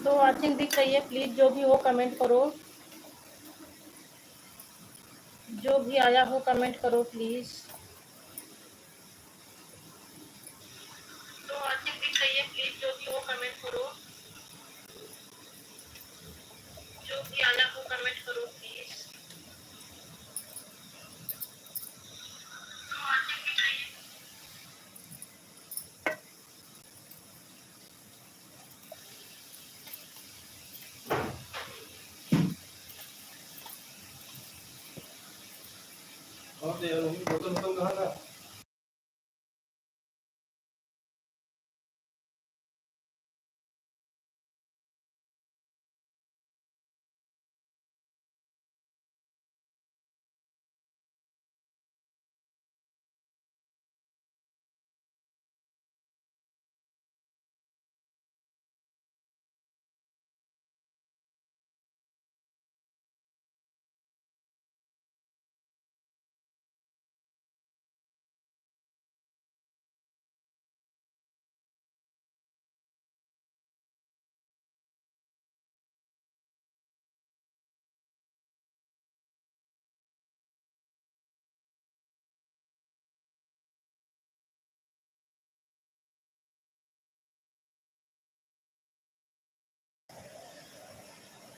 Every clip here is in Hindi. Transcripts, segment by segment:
तो वॉचिंग दिख रही है, प्लीज जो भी हो कमेंट करो। जो भी आया हो कमेंट करो प्लीज। तो वॉचिंग दिख रही है, प्लीज जो भी हो कमेंट करो। जो भी आया हो कमेंट करो प्लीज। तो वॉचिंग दिख रही है।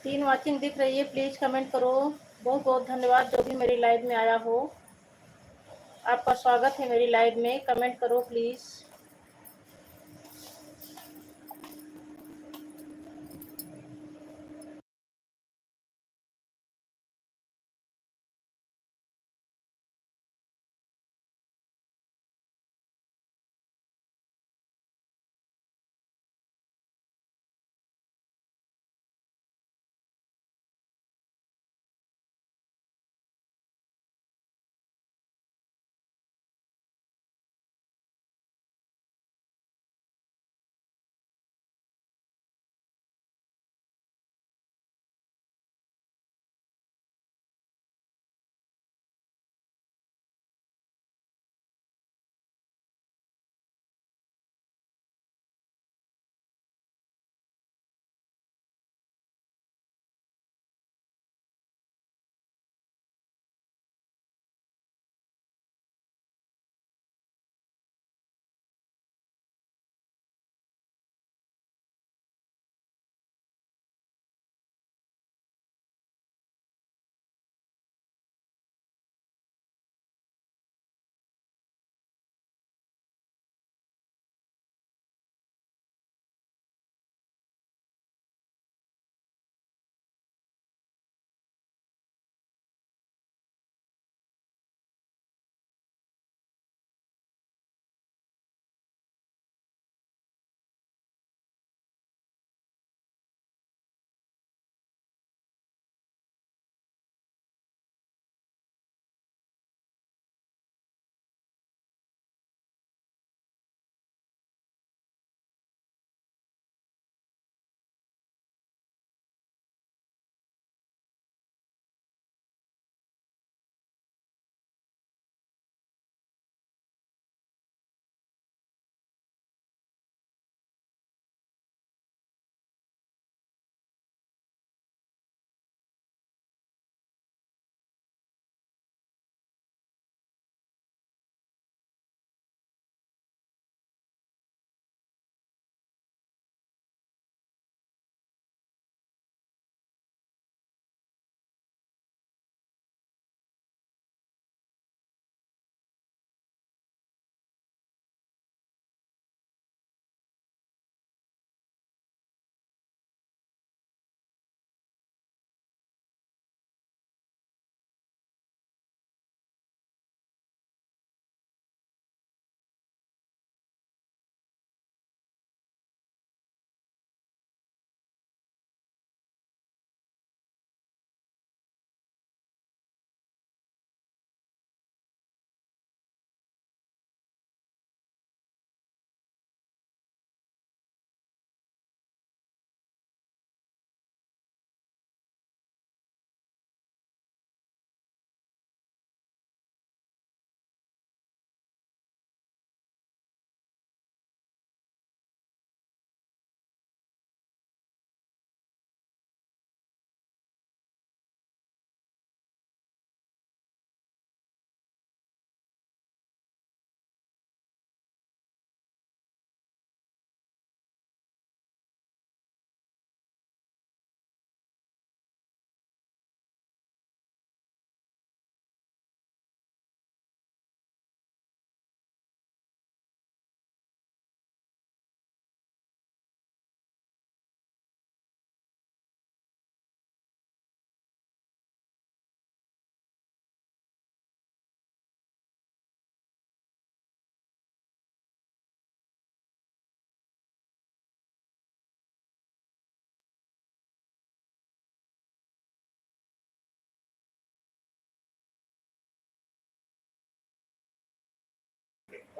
3 वॉचिंग दिख रही है, प्लीज कमेंट करो। बहुत बहुत धन्यवाद जो भी मेरी लाइव में आया हो। आपका स्वागत है मेरी लाइव में, कमेंट करो प्लीज।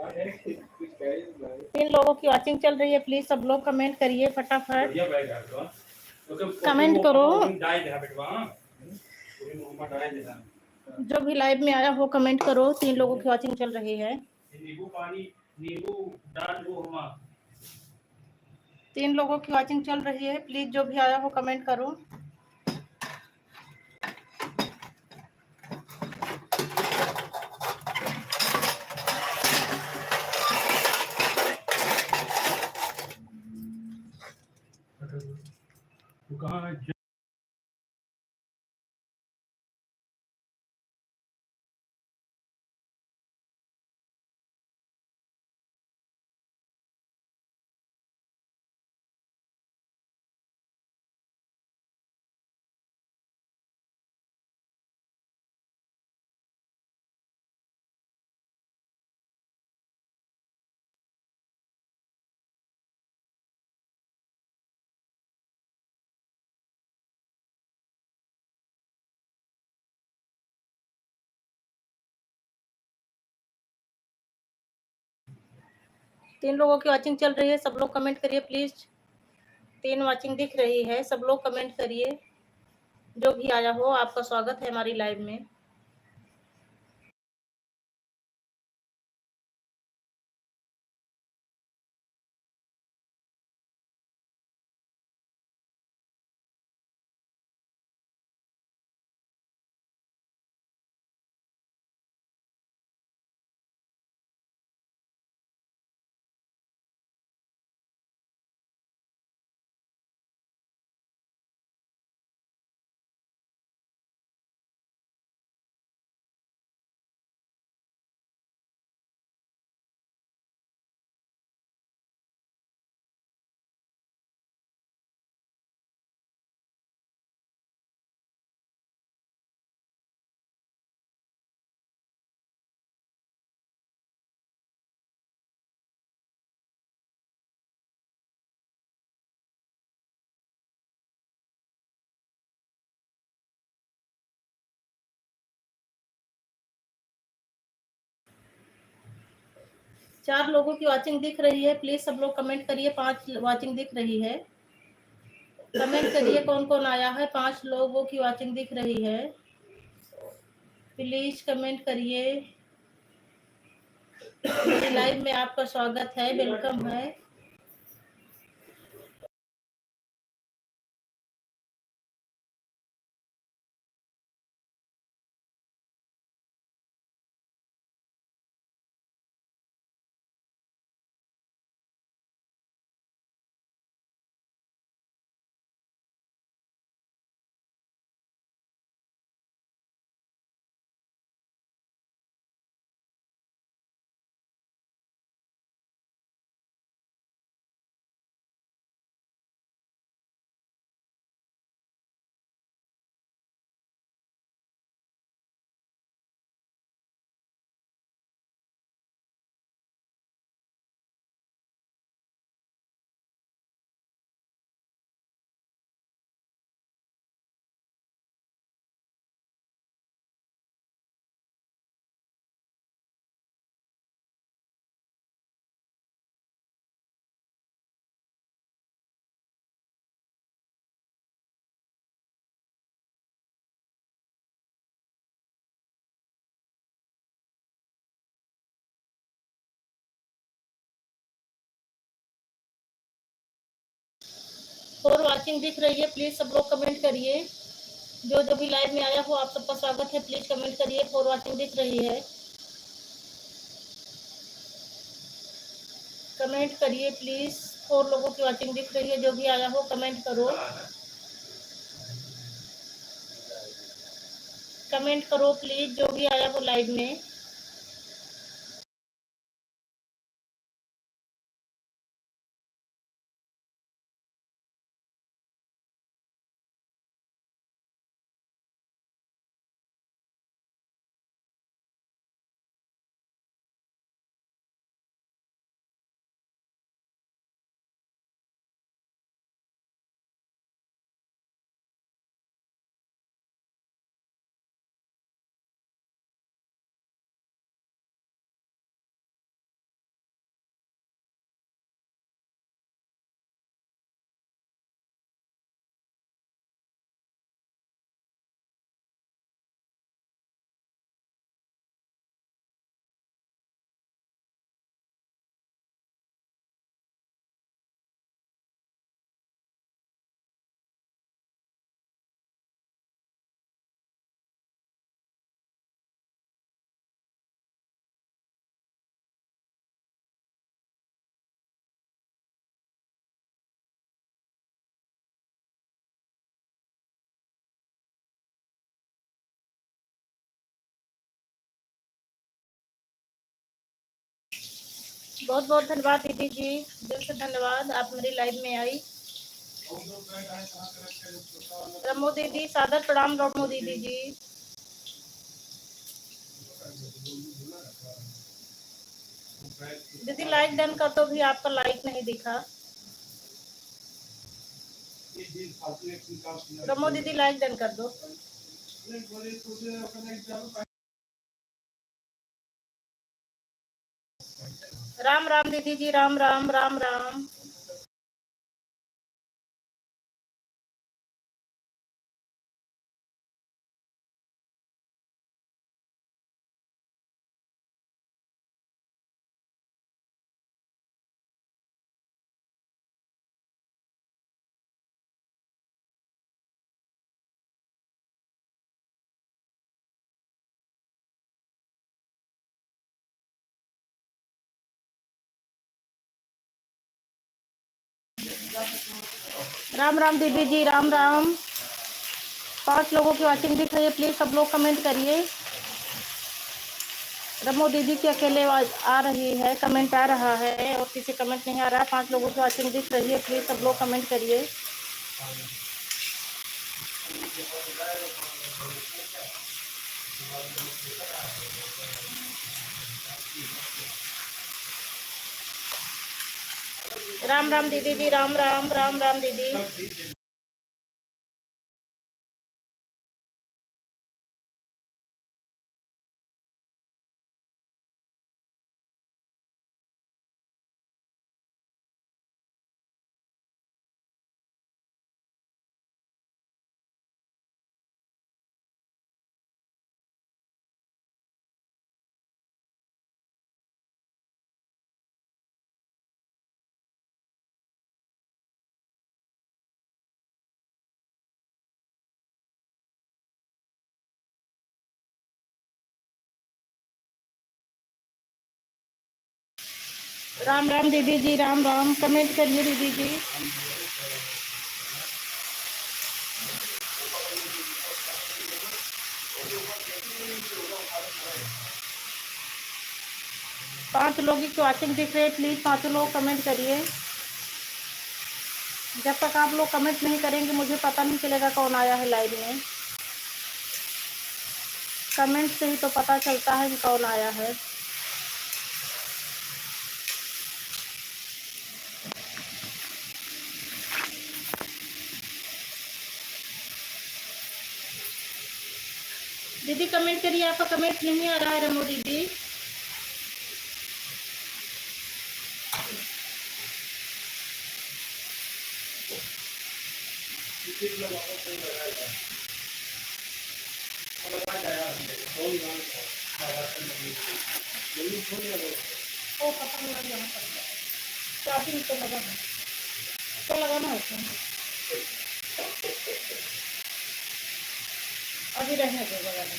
तीन लोगों की वॉचिंग चल रही है, प्लीज सब लोग कमेंट करिए फटाफट। कमेंट करो, जो भी लाइव में आया हो कमेंट करो। तीन लोगों की वॉचिंग चल रही है। तीन लोगों की वॉचिंग चल रही है, प्लीज जो भी आया हो कमेंट करो। तीन लोगों की वॉचिंग चल रही है, सब लोग कमेंट करिए प्लीज। तीन वॉचिंग दिख रही है, सब लोग कमेंट करिए। जो भी आया हो आपका स्वागत है हमारी लाइव में। चार लोगों की वॉचिंग दिख रही है, प्लीज सब लोग कमेंट करिए। पांच वॉचिंग दिख रही है, कमेंट करिए कौन कौन आया है। पांच लोगों की वॉचिंग दिख रही है, प्लीज कमेंट करिए। मेरी लाइव में आपका स्वागत है, वेलकम है। और वॉचिंग दिख रही है, प्लीज सब लोग कमेंट करिए। जो भी लाइव में आया हो आप सबका स्वागत है, प्लीज कमेंट करिए। और वॉचिंग दिख रही है, कमेंट करिए प्लीज। और लोगों की वॉचिंग दिख रही है, जो भी आया हो कमेंट करो। कमेंट करो प्लीज, जो भी आया हो लाइव में। बहुत बहुत धन्यवाद दीदी जी, दिल से धन्यवाद, आप मेरी लाइव में आई। रमो दीदी सादर प्रणाम, रमो दीदी जी। दीदी लाइक डन कर दो, भी आपका लाइक नहीं दिखा। रमो दीदी लाइक डन कर दो। राम राम दीदी जी, राम राम राम राम। राम राम दीदी जी, राम राम। 5 लोगों की वॉचिंग दिख रही है, प्लीज सब लोग कमेंट करिए। रमो दीदी की अकेले आ रही है, कमेंट आ रहा है, और किसी कमेंट नहीं आ रहा है। 5 लोगों की वॉचिंग दिख रही है, प्लीज सब लोग कमेंट करिए। राम राम दीदी जी, राम राम राम राम दीदी। राम राम दीदी जी, राम राम। कमेंट करिए दीदी जी। पांच लोगों की वॉचिंग दिख रही है, प्लीज 5 लोग कमेंट करिए। जब तक आप लोग कमेंट नहीं करेंगे मुझे पता नहीं चलेगा कौन आया है लाइव में। कमेंट से ही तो पता चलता है कि कौन आया है। दीदी कमेंट करिए, आपका कमेंट नहीं आ रहा है रमो दीदी। ओ पता नहीं लगा चार्जिंग तो लगा है, तो लगाना है उसमें। अभी रहने दो लगाने।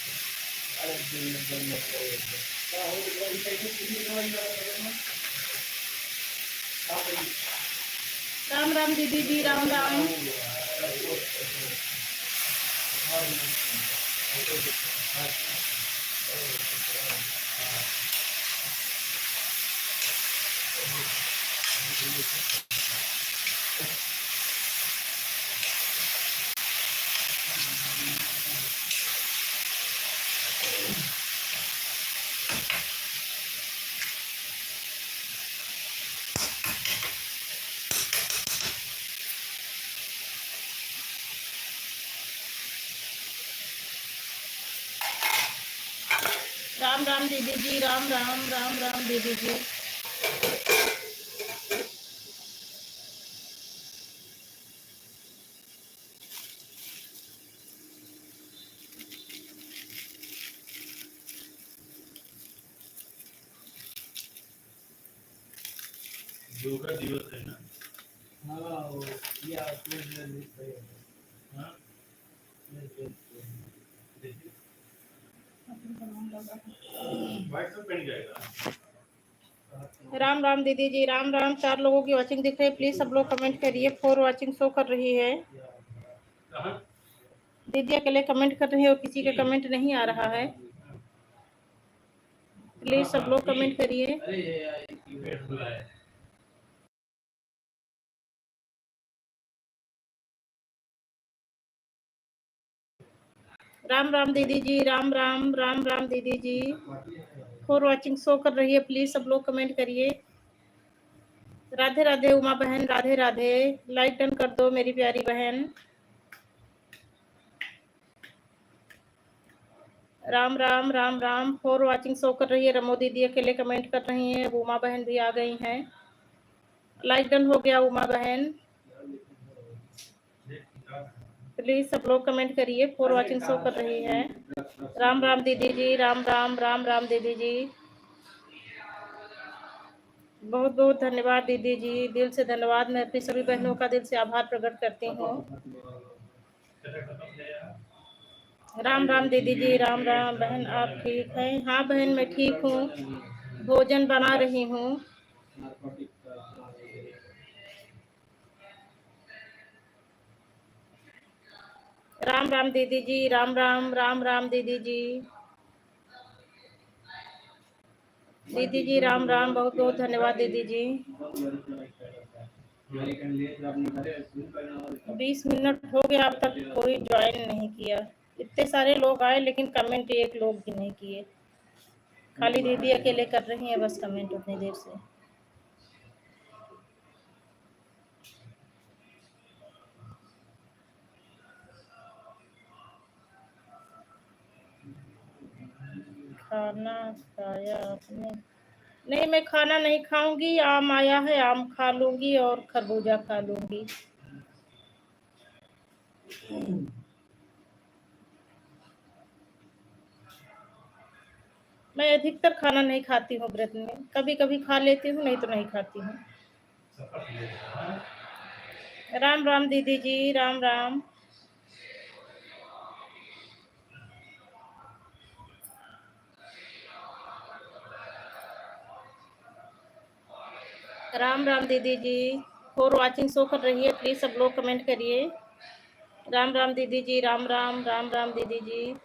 राम राम दीदी जी, राम राम। राम राम दीदी जी, राम राम राम राम दीदी जी। योगा दिवस है ना। हाँ वो किया हाँ राम राम दीदी जी, राम राम। 4 लोगों की वॉचिंग दिख रही है, प्लीज सब लोग कमेंट करिए। 4 वॉचिंग शो कर रही है। दीदी अकेले कमेंट कर रही है और किसी का कमेंट नहीं आ रहा है। प्लीज सब लोग कमेंट करिए। राम राम दीदी जी, राम राम राम राम दीदी जी। फॉर वॉचिंग शो कर रही है, प्लीज सब लोग कमेंट करिए। राधे राधे उमा बहन, राधे राधे। लाइक डन कर दो मेरी प्यारी बहन। Ram Ram Ram Ram. For watching show कर रही है। रमो दीदी अकेले कमेंट कर रही हैं, उमा बहन भी आ गई हैं। लाइक डन हो गया उमा बहन। प्लीज सब लोग कमेंट करिए। फॉर वॉचिंग शो कर रही है। राम राम दीदी जी, राम राम राम राम दीदी जी। बहुत बहुत धन्यवाद दीदी जी, दिल से धन्यवाद। मैं अपनी सभी बहनों का दिल से आभार प्रकट करती हूँ। राम राम दीदी जी, राम राम बहन। आप ठीक हैं? हाँ बहन मैं ठीक हूँ, भोजन बना रही हूँ। राम राम दीदी जी, राम राम राम राम दीदी जी। दीदी जी राम राम, बहुत बहुत धन्यवाद दीदी जी। 20 मिनट हो गया, अब तक कोई ज्वाइन नहीं किया। इतने सारे लोग आए लेकिन कमेंट एक लोग भी नहीं किए। खाली दीदी अकेले कर रही हैं बस कमेंट उतनी देर से। खाना खाया आपने? नहीं मैं खाना नहीं खाऊंगी, आम आया है आम खा लूंगी और खरबूजा खा लूंगी। मैं अधिकतर खाना नहीं खाती हूँ व्रत में, कभी कभी खा लेती हूँ, नहीं तो नहीं खाती हूँ। राम राम दीदी जी, राम राम। राम राम दीदी जी। फॉर वॉचिंग शो कर रही है, प्लीज सब लोग कमेंट करिए। राम राम दीदी जी, राम राम राम राम दीदी जी।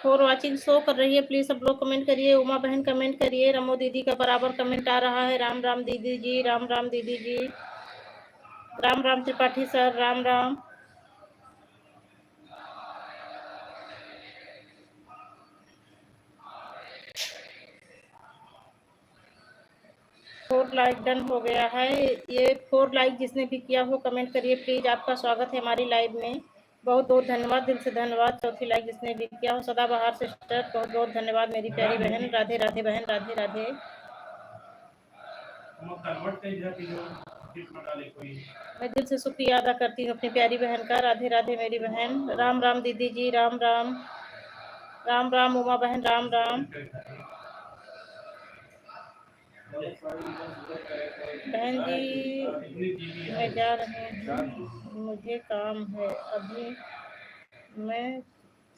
फॉर वॉचिंग शो कर रही है, प्लीज सब लोग कमेंट करिए। उमा बहन कमेंट करिए, रमो दीदी का बराबर कमेंट आ रहा है। राम राम दीदी जी, राम राम दीदी जी। Ram Ram Tripathi sir, Ram Ram. Four like done हो गया है। ये 4 लाइक जिसने भी किया हो कमेंट करिए प्लीज। आपका स्वागत है हमारी लाइव में, बहुत बहुत धन्यवाद, दिल से धन्यवाद। चौथी लाइक जिसने भी किया हो, सदाबहार सिस्टर बहुत बहुत धन्यवाद मेरी प्यारी बहन। राधे राधे बहन, राधे राधे। मैं दिल से शुक्रिया अदा करती हूँ अपनी प्यारी बहन का। राधे राधे मेरी बहन। राम राम दीदी जी, राम राम राम राम उमा बहन, राम राम। बहन जी मैं जा रही हूँ, मुझे काम है अभी, मैं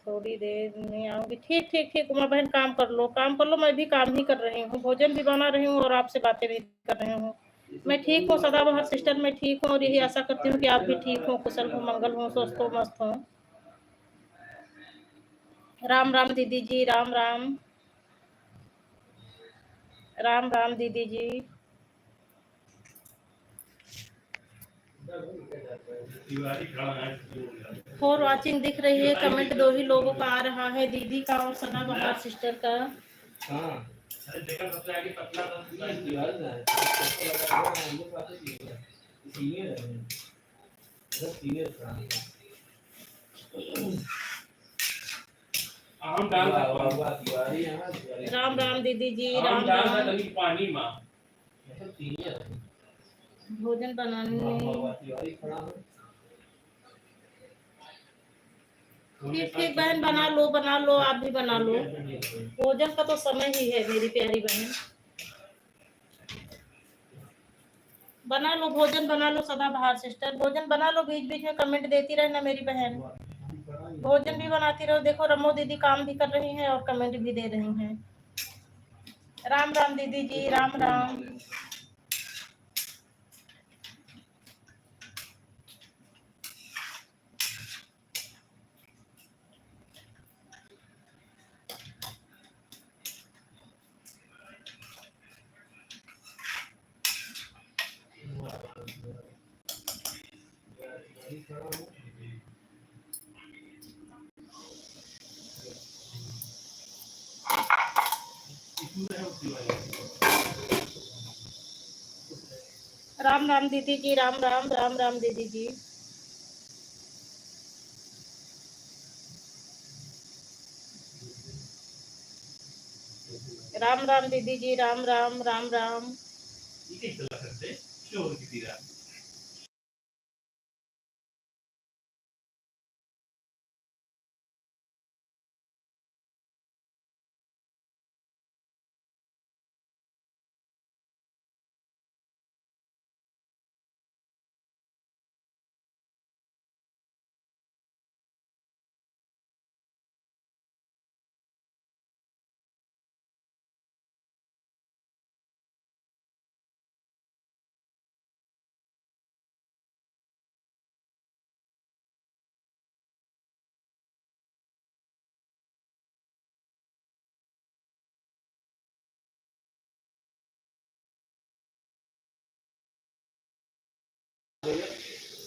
थोड़ी देर में आऊंगी। ठीक ठीक ठीक उमा बहन, काम कर लो काम कर लो, मैं भी काम ही कर रही हूँ, भोजन भी बना रही हूँ और आपसे बातें भी कर रही हूँ। मैं ठीक हूँ सदाबहार सिस्टर, मैं ठीक हूँ और यही आशा करती हूँ कि आप भी ठीक हो, कुशल हो, मंगल हो, स्वस्थ हो, मस्त हो। राम राम दीदी जी, राम राम राम राम दीदी जी। फॉर वॉचिंग दिख रही है, कमेंट 2 ही लोगों का आ रहा है, दीदी का और सदाबहार सिस्टर का। राम राम दीदी जी, राम राम। भोजन बनाने ठीक ठीक बहन, बना लो आप भी बना लो, भोजन का तो समय ही है मेरी प्यारी बहन। बना लो भोजन, बना लो सदाबहार सिस्टर, भोजन बना लो, बीच बीच में कमेंट देती रहना मेरी बहन। भोजन भी बनाती रहो। देखो रमो दीदी काम भी कर रही हैं और कमेंट भी दे रही हैं। राम राम दीदी जी, राम राम। राम राम दीदी जी, राम राम, राम राम दीदी जी। राम राम दीदी जी, राम राम, राम राम।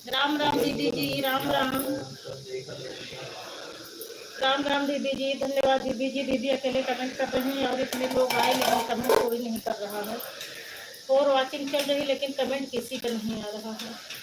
राम राम दीदी जी, राम राम, राम राम दीदी जी। धन्यवाद दीदी जी। दीदी अकेले कमेंट कर रहे हैं और इतने लोग आए लेकिन कमेंट कोई नहीं कर रहा है। और वॉचिंग चल रही लेकिन कमेंट किसी का नहीं आ रहा है।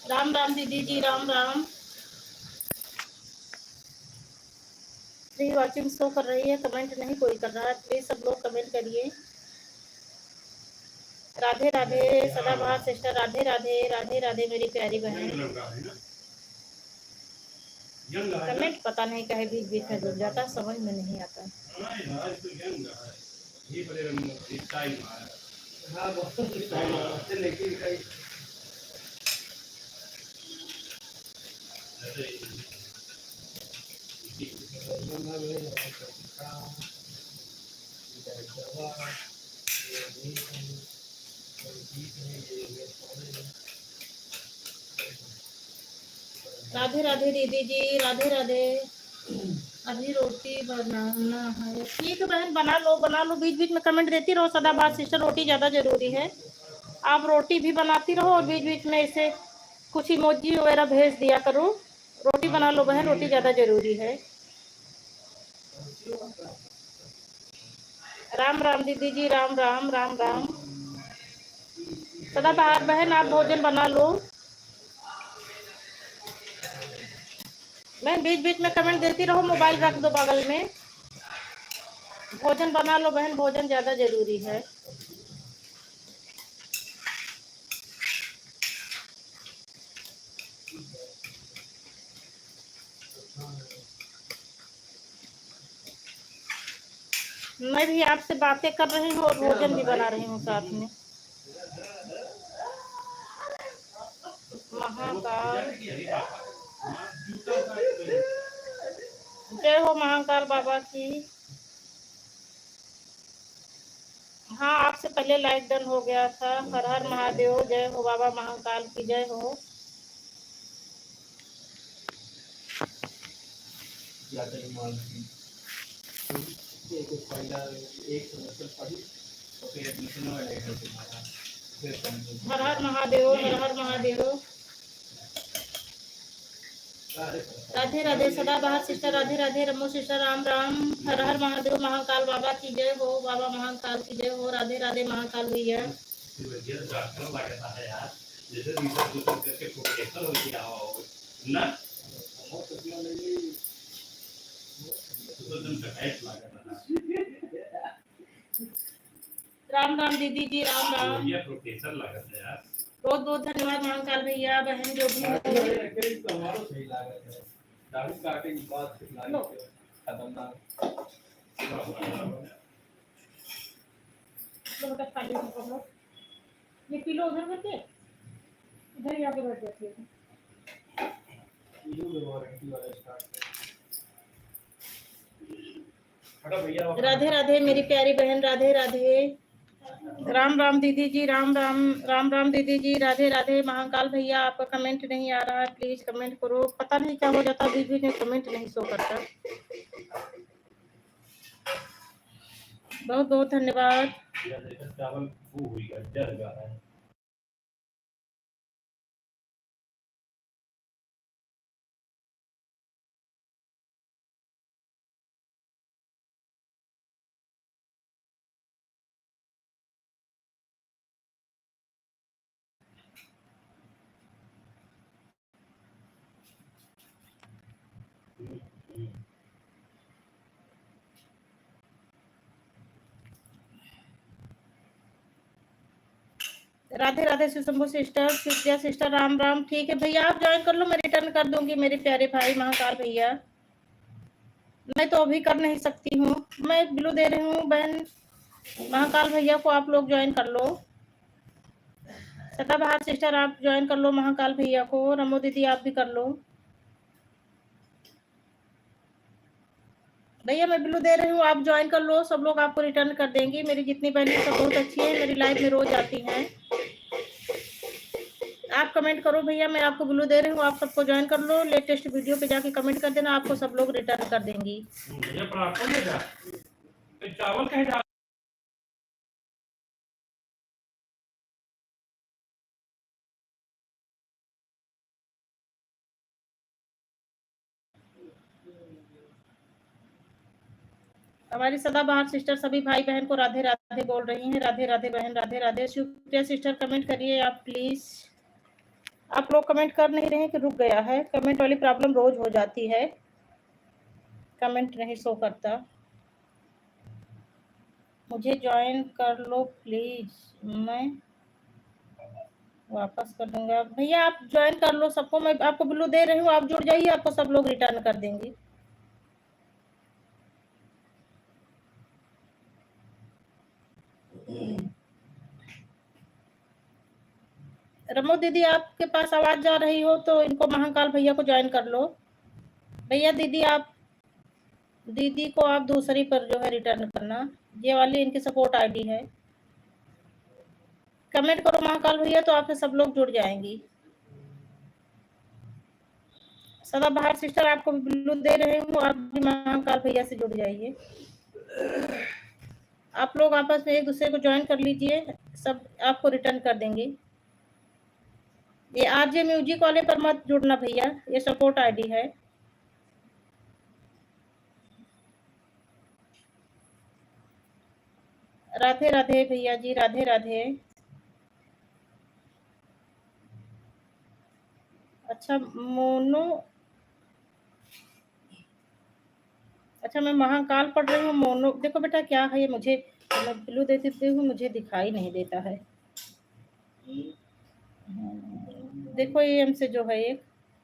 राम राम दीदी जी, Ram Ram. Free watching show कर रही है, कमेंट नहीं कोई कर रहा है। प्लीज सब लोग कमेंट करिए। राधे राधे सदाबहार सिस्टर, राधे राधे, राधे राधे मेरी प्यारी बहन। कमेंट पता नहीं कहे बीच बीच में जुड़ जाता, समझ में नहीं आता। राधे राधे दीदी जी, राधे राधे। अभी रोटी बनाना है। ठीक है बहन, बना लो बना लो। बीच बीच में कमेंट देती रहो। सदाबहार सिस्टर, रोटी ज़्यादा ज़रूरी है। आप रोटी भी बनाती रहो और बीच बीच में इसे कुछ इमोजी वगैरह भेज दिया करो। रोटी बना लो बहन, रोटी ज़्यादा ज़रूरी है। राम राम दीदी जी, राम राम, राम राम। सदाबहार बहन, आप भोजन बना लो। मैं बीच बीच में कमेंट देती रहो, मोबाइल रख दो बगल में। भोजन बना लो बहन, भोजन ज़्यादा ज़रूरी है। मैं भी आपसे बातें कर रही हूँ और भोजन भी बना रही हूँ साथ में। महाकाल जय हो, महाकाल बाबा की। हाँ, आपसे पहले लाइक डन हो गया था। हर हर महादेव, जय हो बाबा महाकाल की, जय हो। हर हर महादेव, हर हर महादेव। राधे राधे सदाबहार सिस्टर, राधे राधे रमो सिस्टर, राम राम। हर हर महादेव, महाकाल बाबा की जय हो, बाबा महाकाल की जय हो। राधे राधे महाकाल भैया। राम राम दीदी जी, राम राम। बहुत बहुत धन्यवाद महाकाल भैया बहन जो भी तो बेटा खाली हम लोग ये किलो उधर करके इधर ही आके बैठ जाती है। राधे राधे मेरी प्यारी बहन, राधे राधे। राम राम दीदी जी, राम राम। राम राम दीदी जी, राधे राधे। महाकाल भैया आपका कमेंट नहीं आ रहा है, प्लीज कमेंट करो। पता नहीं क्या हो जाता, बीच बीच में कमेंट नहीं शो करता। बहुत बहुत धन्यवाद। Radhe Radhe Sushambhu sister, Supriya sister, Ram Ram. ठीक है भैया, आप ज्वाइन कर लो, मैं रिटर्न कर दूंगी मेरे प्यारे भाई महाकाल भैया। मैं तो अभी कर नहीं सकती हूँ, मैं ब्लू दे रही हूँ बहन महाकाल भैया को, आप लोग ज्वाइन कर लो। सदाबहार सिस्टर आप ज्वाइन कर लो महाकाल भैया को। रमो दीदी आप भी कर लो। भैया मैं ब्लू दे रही हूँ, आप ज्वाइन कर लो। सब लोग आपको रिटर्न कर देंगी। मेरी जितनी बहनें सब बहुत अच्छी है, मेरी लाइफ में रोज आती हैं। आप कमेंट करो भैया, मैं आपको ब्लू दे रही हूँ, आप सबको ज्वाइन कर लो। लेटेस्ट वीडियो पे जाके कमेंट कर देना, आपको सब लोग रिटर्न कर देंगी। चावल हमारी सदाबहार सिस्टर सभी भाई बहन को राधे राधे बोल रही हैं। राधे राधे बहन, राधे राधे। सुप्रिया सिस्टर कमेंट करिए आप प्लीज। आप लोग कमेंट कर नहीं रहे कि रुक गया है। कमेंट वाली प्रॉब्लम रोज हो जाती है, कमेंट नहीं शो करता। मुझे ज्वाइन कर लो प्लीज, मैं वापस कर दूंगा। भैया आप ज्वाइन कर लो सबको, मैं आपको ब्लू दे रही हूँ, आप जुड़ जाइए, आपको सब लोग रिटर्न कर देंगे। रमो दीदी आपके पास आवाज जा रही हो तो इनको महाकाल भैया को ज्वाइन कर लो। भैया दीदी आप, दीदी को आप दूसरी पर जो है रिटर्न करना, ये वाली इनकी सपोर्ट आईडी है। कमेंट करो महाकाल भैया तो आपसे सब लोग जुड़ जाएंगी। सदाबहार सिस्टर आपको ब्लू दे रहे हूँ, आप भी महाकाल भैया से जुड़ जाइए। आप लोग आपस में एक दूसरे को ज्वाइन कर लीजिए, सब आपको रिटर्न कर देंगे। ये आरजे म्यूजिक वाले पर मत जुड़ना भैया, ये सपोर्ट आईडी है। राधे राधे भैया जी, राधे राधे। अच्छा मोनो, अच्छा मैं महाकाल पढ़ रही हूँ, मोनो देखो बेटा क्या है ये, मुझे मैं ब्लू दे देती हूँ, मुझे दिखाई नहीं देता है। देखो ये एम से जो है एक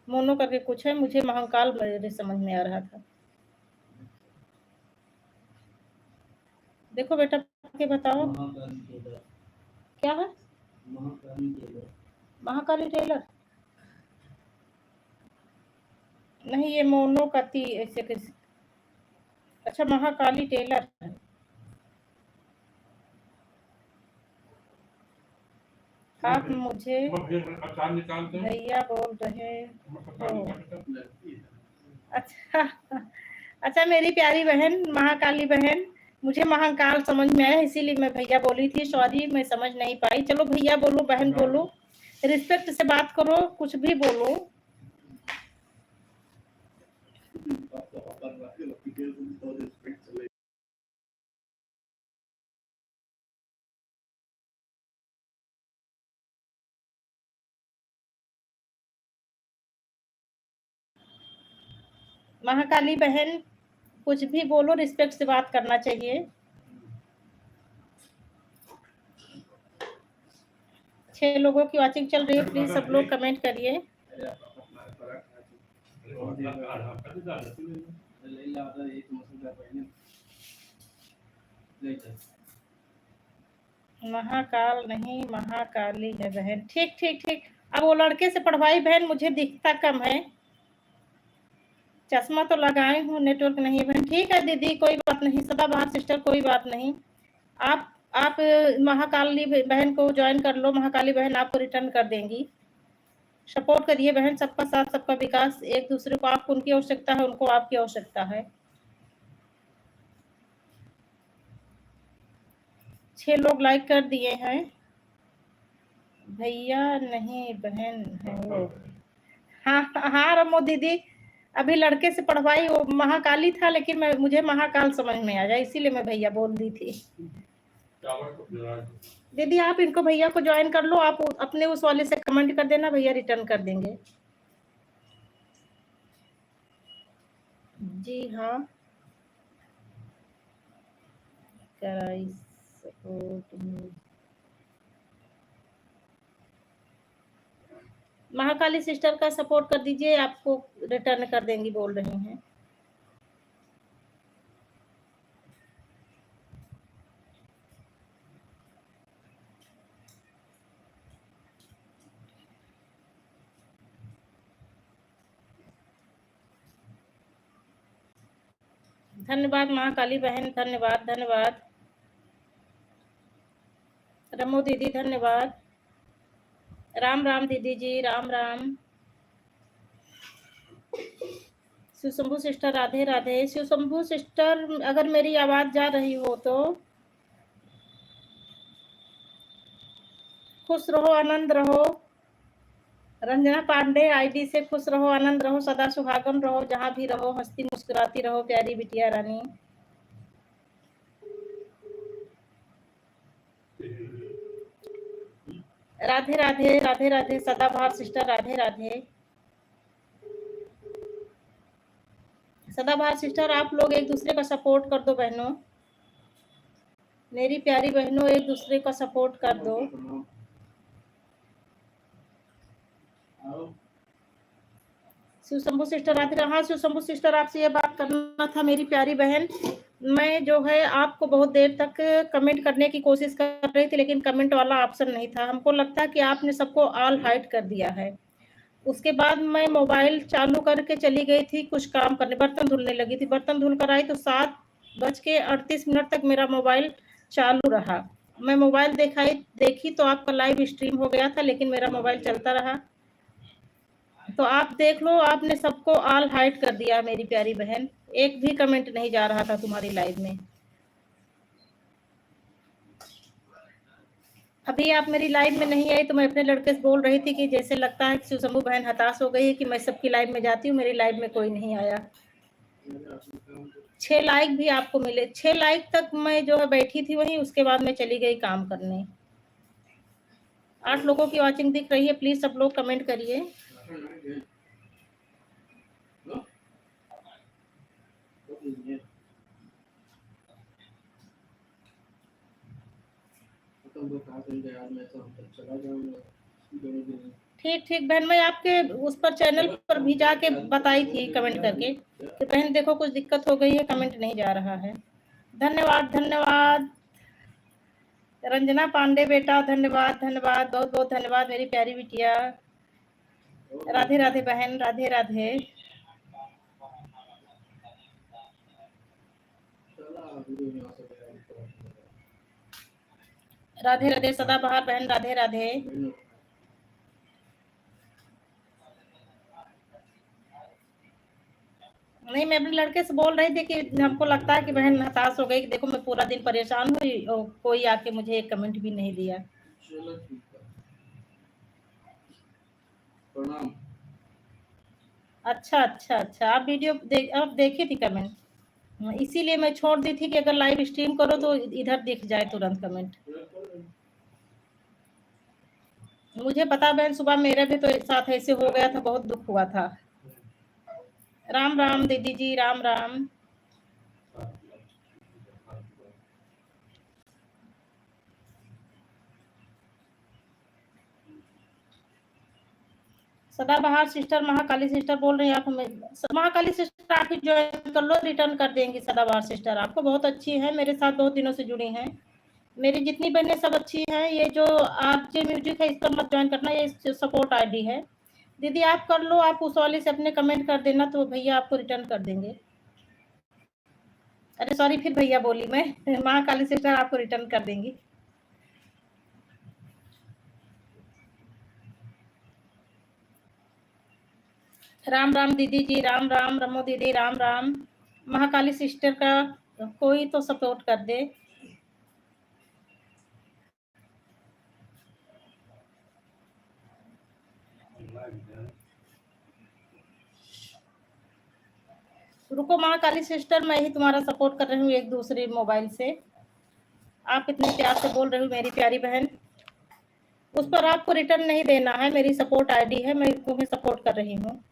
मोनो करके कुछ है, मुझे महाकाल मेरे समझ में आ रहा था। देखो बेटा के बताओ क्या है। महाकाली टेलर नहीं, ये मोनो का थी ऐसे कैसे। अच्छा महाकाली टेलर, आप मुझे भैया बोल रहे हो। अच्छा अच्छा मेरी प्यारी बहन महाकाली बहन, मुझे महाकाल समझ में आया इसीलिए मैं भैया बोली थी, सॉरी मैं समझ नहीं पाई। चलो भैया बोलो, बहन बोलो, रिस्पेक्ट से बात करो, कुछ भी बोलो। महाकाली बहन कुछ भी बोलो, रिस्पेक्ट से बात करना चाहिए। 6 लोगों की वॉचिंग चल रही है, प्लीज सब लोग कमेंट करिए। महाकाल नहीं, महाकाली है बहन। ठीक ठीक ठीक। अब वो लड़के से पढ़वाई बहन, मुझे दिखता कम है, चश्मा तो लगाए हूँ, नेटवर्क नहीं है बहन। ठीक है दीदी, कोई बात नहीं, सदाबहार सिस्टर, कोई बात नहीं। आप महाकाली बहन को ज्वाइन कर लो, महाकाली बहन आपको रिटर्न कर देंगी। सपोर्ट करिए बहन, सबका साथ सबका विकास, एक दूसरे को, आपको उनकी आवश्यकता है, उनको आपकी आवश्यकता है। 6 लोग लाइक कर दिए हैं। भैया नहीं बहन है वो। हाँ हाँ रमो दीदी, अभी लड़के से पढ़वाई, वो महाकाली था, लेकिन मुझे महाकाल समझ में आ जाए, इसीलिए मैं भैया बोल दी थी। दीदी आप इनको, भैया को ज्वाइन कर लो, आप अपने उस वाले से कमेंट कर देना, भैया रिटर्न कर देंगे। जी हाँ, कराई सपोर्ट। महाकाली सिस्टर का सपोर्ट कर दीजिए, आपको रिटर्न कर देंगी बोल रही हैं। धन्यवाद महाकाली बहन, धन्यवाद धन्यवाद। रमो दीदी धन्यवाद। राम राम दीदी जी, राम राम। शिवशंभू सिस्टर राधे राधे। शिवशंभू सिस्टर, अगर मेरी आवाज जा रही हो तो खुश रहो, आनंद रहो। रंजना पांडे आईडी से खुश रहो, आनंद रहो, सदा सुहागन रहो, जहां भी रहो हंसती मुस्कुराती रहो, प्यारी बिटिया रानी। राधे राधे, राधे राधे सदाबहार सिस्टर, राधे राधे। सदाबहार सिस्टर, आप लोग एक दूसरे का सपोर्ट कर दो बहनों, मेरी प्यारी बहनों, एक दूसरे का सपोर्ट कर दो। शिवशंभू सिस्टर राधे। हाँ शिवशंभू सिस्टर, आपसे ये बात करना था मेरी प्यारी बहन, मैं जो है आपको बहुत देर तक कमेंट करने की कोशिश कर रही थी, लेकिन कमेंट वाला ऑप्शन नहीं था। हमको लगता है कि आपने सबको ऑल हाइड कर दिया है। उसके बाद मैं मोबाइल चालू करके चली गई थी कुछ काम करने, बर्तन धुलने लगी थी, बर्तन धुल कर आई तो 7:38 तक मेरा मोबाइल चालू रहा। मैं मोबाइल देखी तो आपका लाइव स्ट्रीम हो गया था, लेकिन मेरा मोबाइल चलता रहा। तो आप देख लो, आपने सबको ऑल हाइड कर दिया मेरी प्यारी बहन, एक भी कमेंट नहीं जा रहा था तुम्हारी लाइव में। अभी आप मेरी लाइव में नहीं आई तो मैं अपने लड़के से बोल रही थी कि जैसे लगता है कि शिवशंभू बहन हताश हो गई है कि मैं सबकी लाइव में जाती हूँ, मेरी लाइव में कोई नहीं आया। 6 लाइक भी आपको मिले, 6 लाइक तक मैं जो है बैठी थी वहीं, उसके बाद मैं चली गई काम करने। 8 लोगों की वॉचिंग दिख रही है, प्लीज सब लोग कमेंट करिए। ठीक ठीक बहन, मैं आपके उस पर चैनल पर भी जाके बताई थी कमेंट करके कि बहन देखो कुछ दिक्कत हो गई है, कमेंट नहीं जा रहा है। धन्यवाद धन्यवाद रंजना पांडे बेटा, धन्यवाद धन्यवाद, बहुत बहुत धन्यवाद मेरी प्यारी बिटिया। राधे राधे बहन, राधे राधे। राधे राधे सदाबहार बहन, राधे राधे। नहीं, मैं अपने लड़के से बोल रही थी कि हमको लगता है कि बहन हताश हो गई कि देखो मैं पूरा दिन परेशान हुई और कोई आके मुझे एक कमेंट भी नहीं दिया। अच्छा अच्छा अच्छा, आप वीडियो आप देखी थी कमेंट, इसीलिए मैं छोड़ दी थी कि अगर लाइव स्ट्रीम करो तो इधर दिख जाए तुरंत कमेंट। मुझे पता बहन, सुबह मेरे भी तो साथ ऐसे हो गया था, बहुत दुख हुआ था। राम राम दीदी जी, राम राम। सदाबहार सिस्टर, महाकाली सिस्टर बोल रही हैं आप हमें। महाकाली सिस्टर आप ही ज्वाइन कर लो, रिटर्न कर देंगी। सदाबहार सिस्टर आपको बहुत अच्छी है, मेरे साथ बहुत दिनों से जुड़ी हैं। मेरी जितनी बहनें सब अच्छी हैं। ये जो आरजे म्यूजिक है इसका मत ज्वाइन करना, ये सपोर्ट आईडी है। दीदी आप कर लो, आप उस वाले से अपने कमेंट कर देना तो भैया आपको रिटर्न कर देंगे। अरे सॉरी, फिर भैया बोली मैं। महाकाली सिस्टर आपको रिटर्न कर देंगी। राम राम दीदी जी, राम राम रमो दीदी, राम राम। महाकाली सिस्टर का कोई तो सपोर्ट कर दे। रुको महाकाली सिस्टर, मैं ही तुम्हारा सपोर्ट कर रही हूँ एक दूसरे मोबाइल से। आप इतने प्यार से बोल रही हो मेरी प्यारी बहन, उस पर आपको रिटर्न नहीं देना है। मेरी सपोर्ट आईडी है, मैं तुम्हें सपोर्ट कर रही हूँ।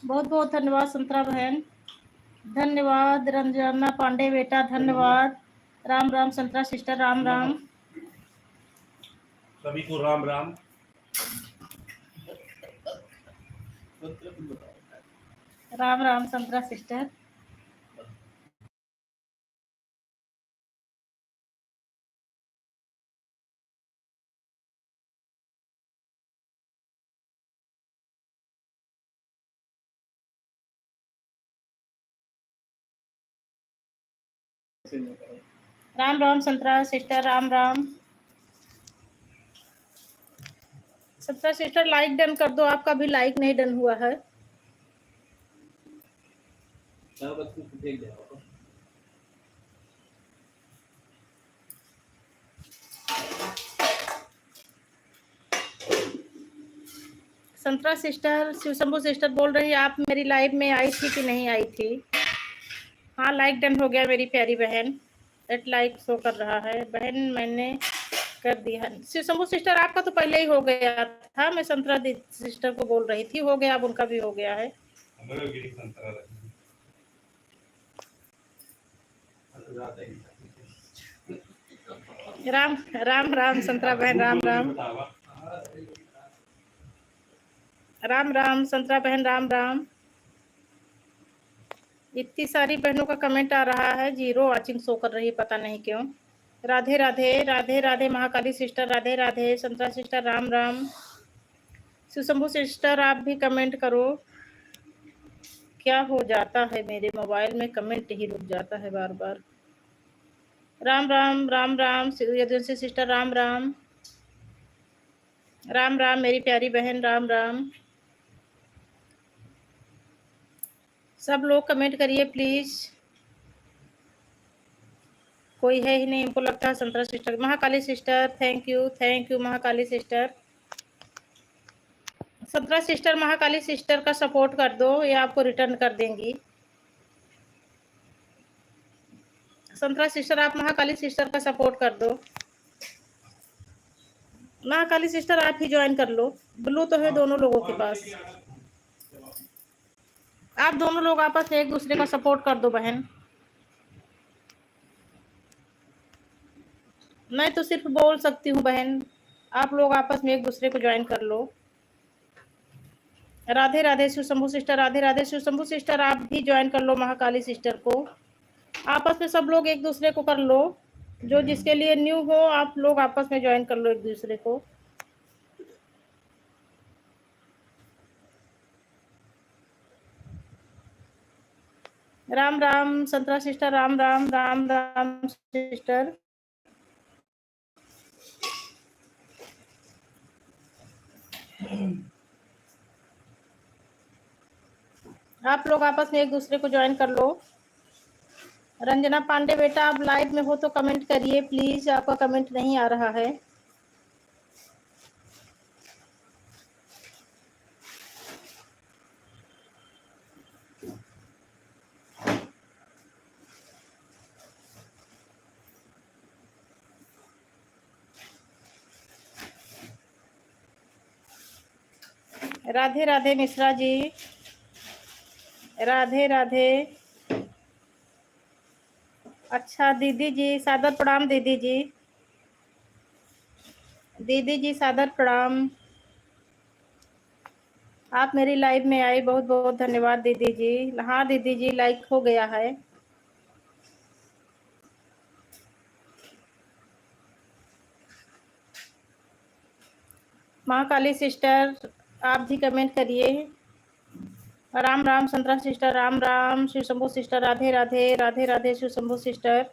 बहुत बहुत धन्यवाद संतरा बहन, धन्यवाद रंजना पांडे बेटा, धन्यवाद। राम राम संतरा सिस्टर, राम राम। सभी को Ram Ram. Ram Ram Santra sister. Ram Ram Santra sister, Ram Ram Santra sister. Like done कर दो, आपका भी लाइक नहीं डन हुआ है। संतरा सिस्टर, शिवशंभु सिस्टर बोल रही है आप मेरी लाइव में आई थी कि नहीं आई थी? हाँ, लाइक डन हो गया मेरी प्यारी बहन। एट लाइक शो कर रहा है बहन, मैंने कर दिया। शिवशंभु सिस्टर आपका तो पहले ही हो गया था, मैं संतरा सिस्टर को बोल रही थी, हो गया, अब उनका भी हो गया है। राम राम राम संतरा बहन, राम राम राम राम संतरा बहन, राम राम। इतनी सारी बहनों का कमेंट आ रहा है, 0 वाचिंग शो कर रही है, पता नहीं क्यों। Radhe Radhe, Radhe Radhe Mahakali sister, Radhe Radhe Santra sister, Ram Ram. Shivshambhu sister आप भी कमेंट करो। क्या हो जाता है मेरे मोबाइल में, कमेंट ही रुक जाता है बार बार। राम राम राम राम यदुवंशी सिस्टर, राम राम राम राम मेरी प्यारी बहन, राम राम। सब लोग कमेंट करिए प्लीज। कोई है ही नहीं, हमको लगता है संतरा sister. Mahakali sister thank you Mahakali sister. संतरा सिस्टर महाकाली सिस्टर का सपोर्ट कर दो, ये आपको रिटर्न कर देंगी। संतरा सिस्टर आप महाकाली सिस्टर का सपोर्ट कर दो। महाकाली सिस्टर आप ही ज्वाइन कर लो, ब्लू तो है दोनों लोगों के पास। आप दोनों लोग आपस में एक दूसरे का सपोर्ट कर दो बहन। मैं तो सिर्फ बोल सकती हूँ बहन, आप लोग आपस में एक दूसरे को ज्वाइन कर लो। राधे राधे शिवशंभु सिस्टर, राधे राधे शिवशंभु सिस्टर आप भी ज्वाइन कर लो महाकाली सिस्टर को। आपस में सब लोग एक दूसरे को कर लो, जो जिसके लिए न्यू हो आप लोग आपस में ज्वाइन कर लो एक दूसरे को। Ram Ram Santra sister, Ram Ram Ram Ram sister. आप लोग आपस में एक दूसरे को ज्वाइन कर लो। रंजना पांडे बेटा आप लाइव में हो तो कमेंट करिए प्लीज, आपका कमेंट नहीं आ रहा है। राधे राधे मिश्रा जी, राधे राधे। अच्छा दीदी जी सादर प्रणाम, दीदी जी, दीदी जी सादर प्रणाम। आप मेरी लाइव में आए, बहुत बहुत धन्यवाद दीदी जी। हाँ दीदी जी लाइक हो गया है। महाकाली सिस्टर आप भी कमेंट करिए। Ram Ram Santra sister, Ram Ram Shivshambhu sister, Radhe Radhe, Radhe Radhe Shivshambhu sister.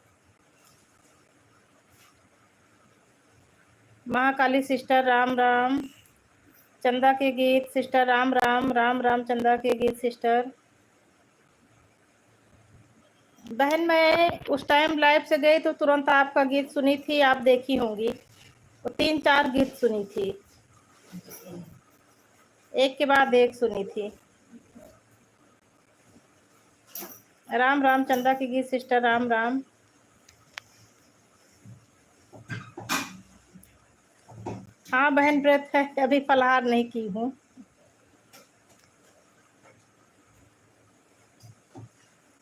Mahakali sister Ram Ram. Chanda के गीत सिस्टर, राम राम राम राम चंदा के गीत सिस्टर। बहन मैं उस टाइम लाइव से गई तो तुरंत आपका गीत सुनी थी, आप देखी होंगी, तो 3-4 गीत सुनी थी, एक के बाद एक सुनी थी। राम राम चंदा के गीत सिस्टर, राम राम। हाँ बहन व्रत है, अभी फलाहार नहीं की हूँ।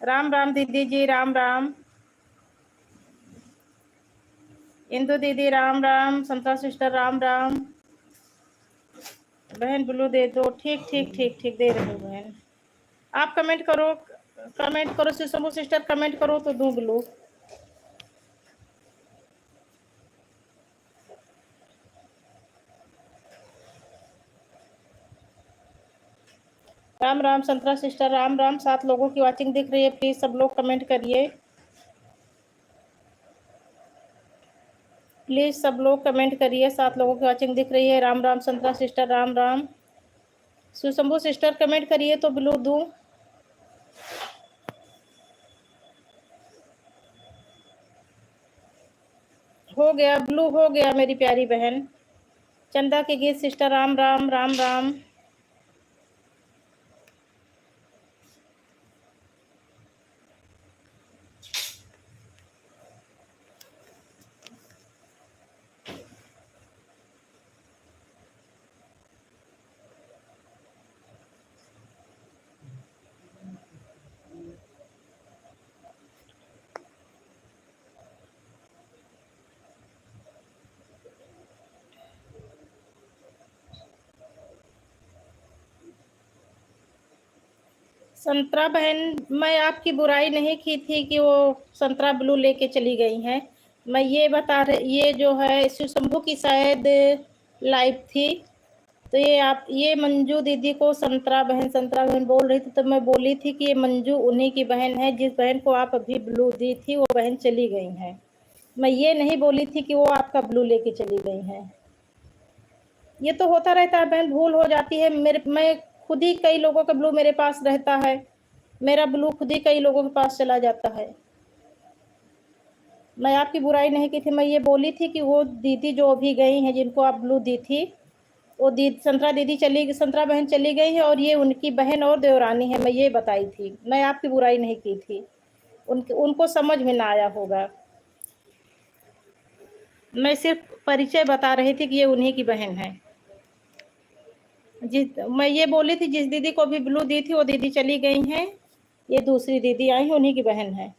राम राम दीदी जी, राम राम। इंदु दीदी राम राम, संतरा सिस्टर राम राम। बहन ब्लू दे दो, ठीक ठीक ठीक ठीक दे रही हूँ बहन। आप कमेंट करो, कमेंट करो शिवशंभु सिस्टर, कमेंट करो तो दूँ ब्लू। राम राम संतरा सिस्टर, राम राम। 7 लोगों की वाचिंग दिख रही है, प्लीज सब लोग कमेंट करिए। प्लीज़ सब लोग कमेंट करिए। 7 लोगों की वॉचिंग दिख रही है। Ram Ram Santra sister, Ram Ram. Sushambhu sister comment करिए तो ब्लू दूँ। हो गया, ब्लू हो गया मेरी प्यारी बहन। चंदा के गीत सिस्टर, राम राम, राम राम। संतरा बहन, मैं आपकी बुराई नहीं की थी कि वो संतरा ब्लू लेके चली गई हैं। मैं ये बता रही, ये जो है सुशंभू की शायद लाइव थी, तो ये मंजू दीदी को संतरा बहन बोल रही थी, तो मैं बोली थी कि ये मंजू उन्हीं की बहन है, जिस बहन को आप अभी ब्लू दी थी वो बहन चली गई हैं। मैं ये नहीं बोली थी कि वो आपका ब्लू लेके चली गई हैं। ये तो होता रहता है बहन, भूल हो जाती है। मैं खुद ही कई लोगों का ब्लू मेरे पास रहता है, मेरा ब्लू खुद ही कई लोगों के पास चला जाता है। मैं आपकी बुराई नहीं की थी। मैं ये बोली थी कि वो दीदी जो अभी गई हैं, जिनको आप ब्लू दी थी, वो संतरा बहन चली गई है और ये उनकी बहन और देवरानी है। मैं ये बताई थी, मैं आपकी बुराई नहीं की थी। उनको समझ में ना आया होगा। मैं सिर्फ परिचय बता रही थी कि ये उन्हीं की बहन है। मैं ये बोली थी जिस दीदी को अभी ब्लू दी थी वो दीदी चली गई हैं, ये दूसरी दीदी आई हैं, उन्हीं की बहन है।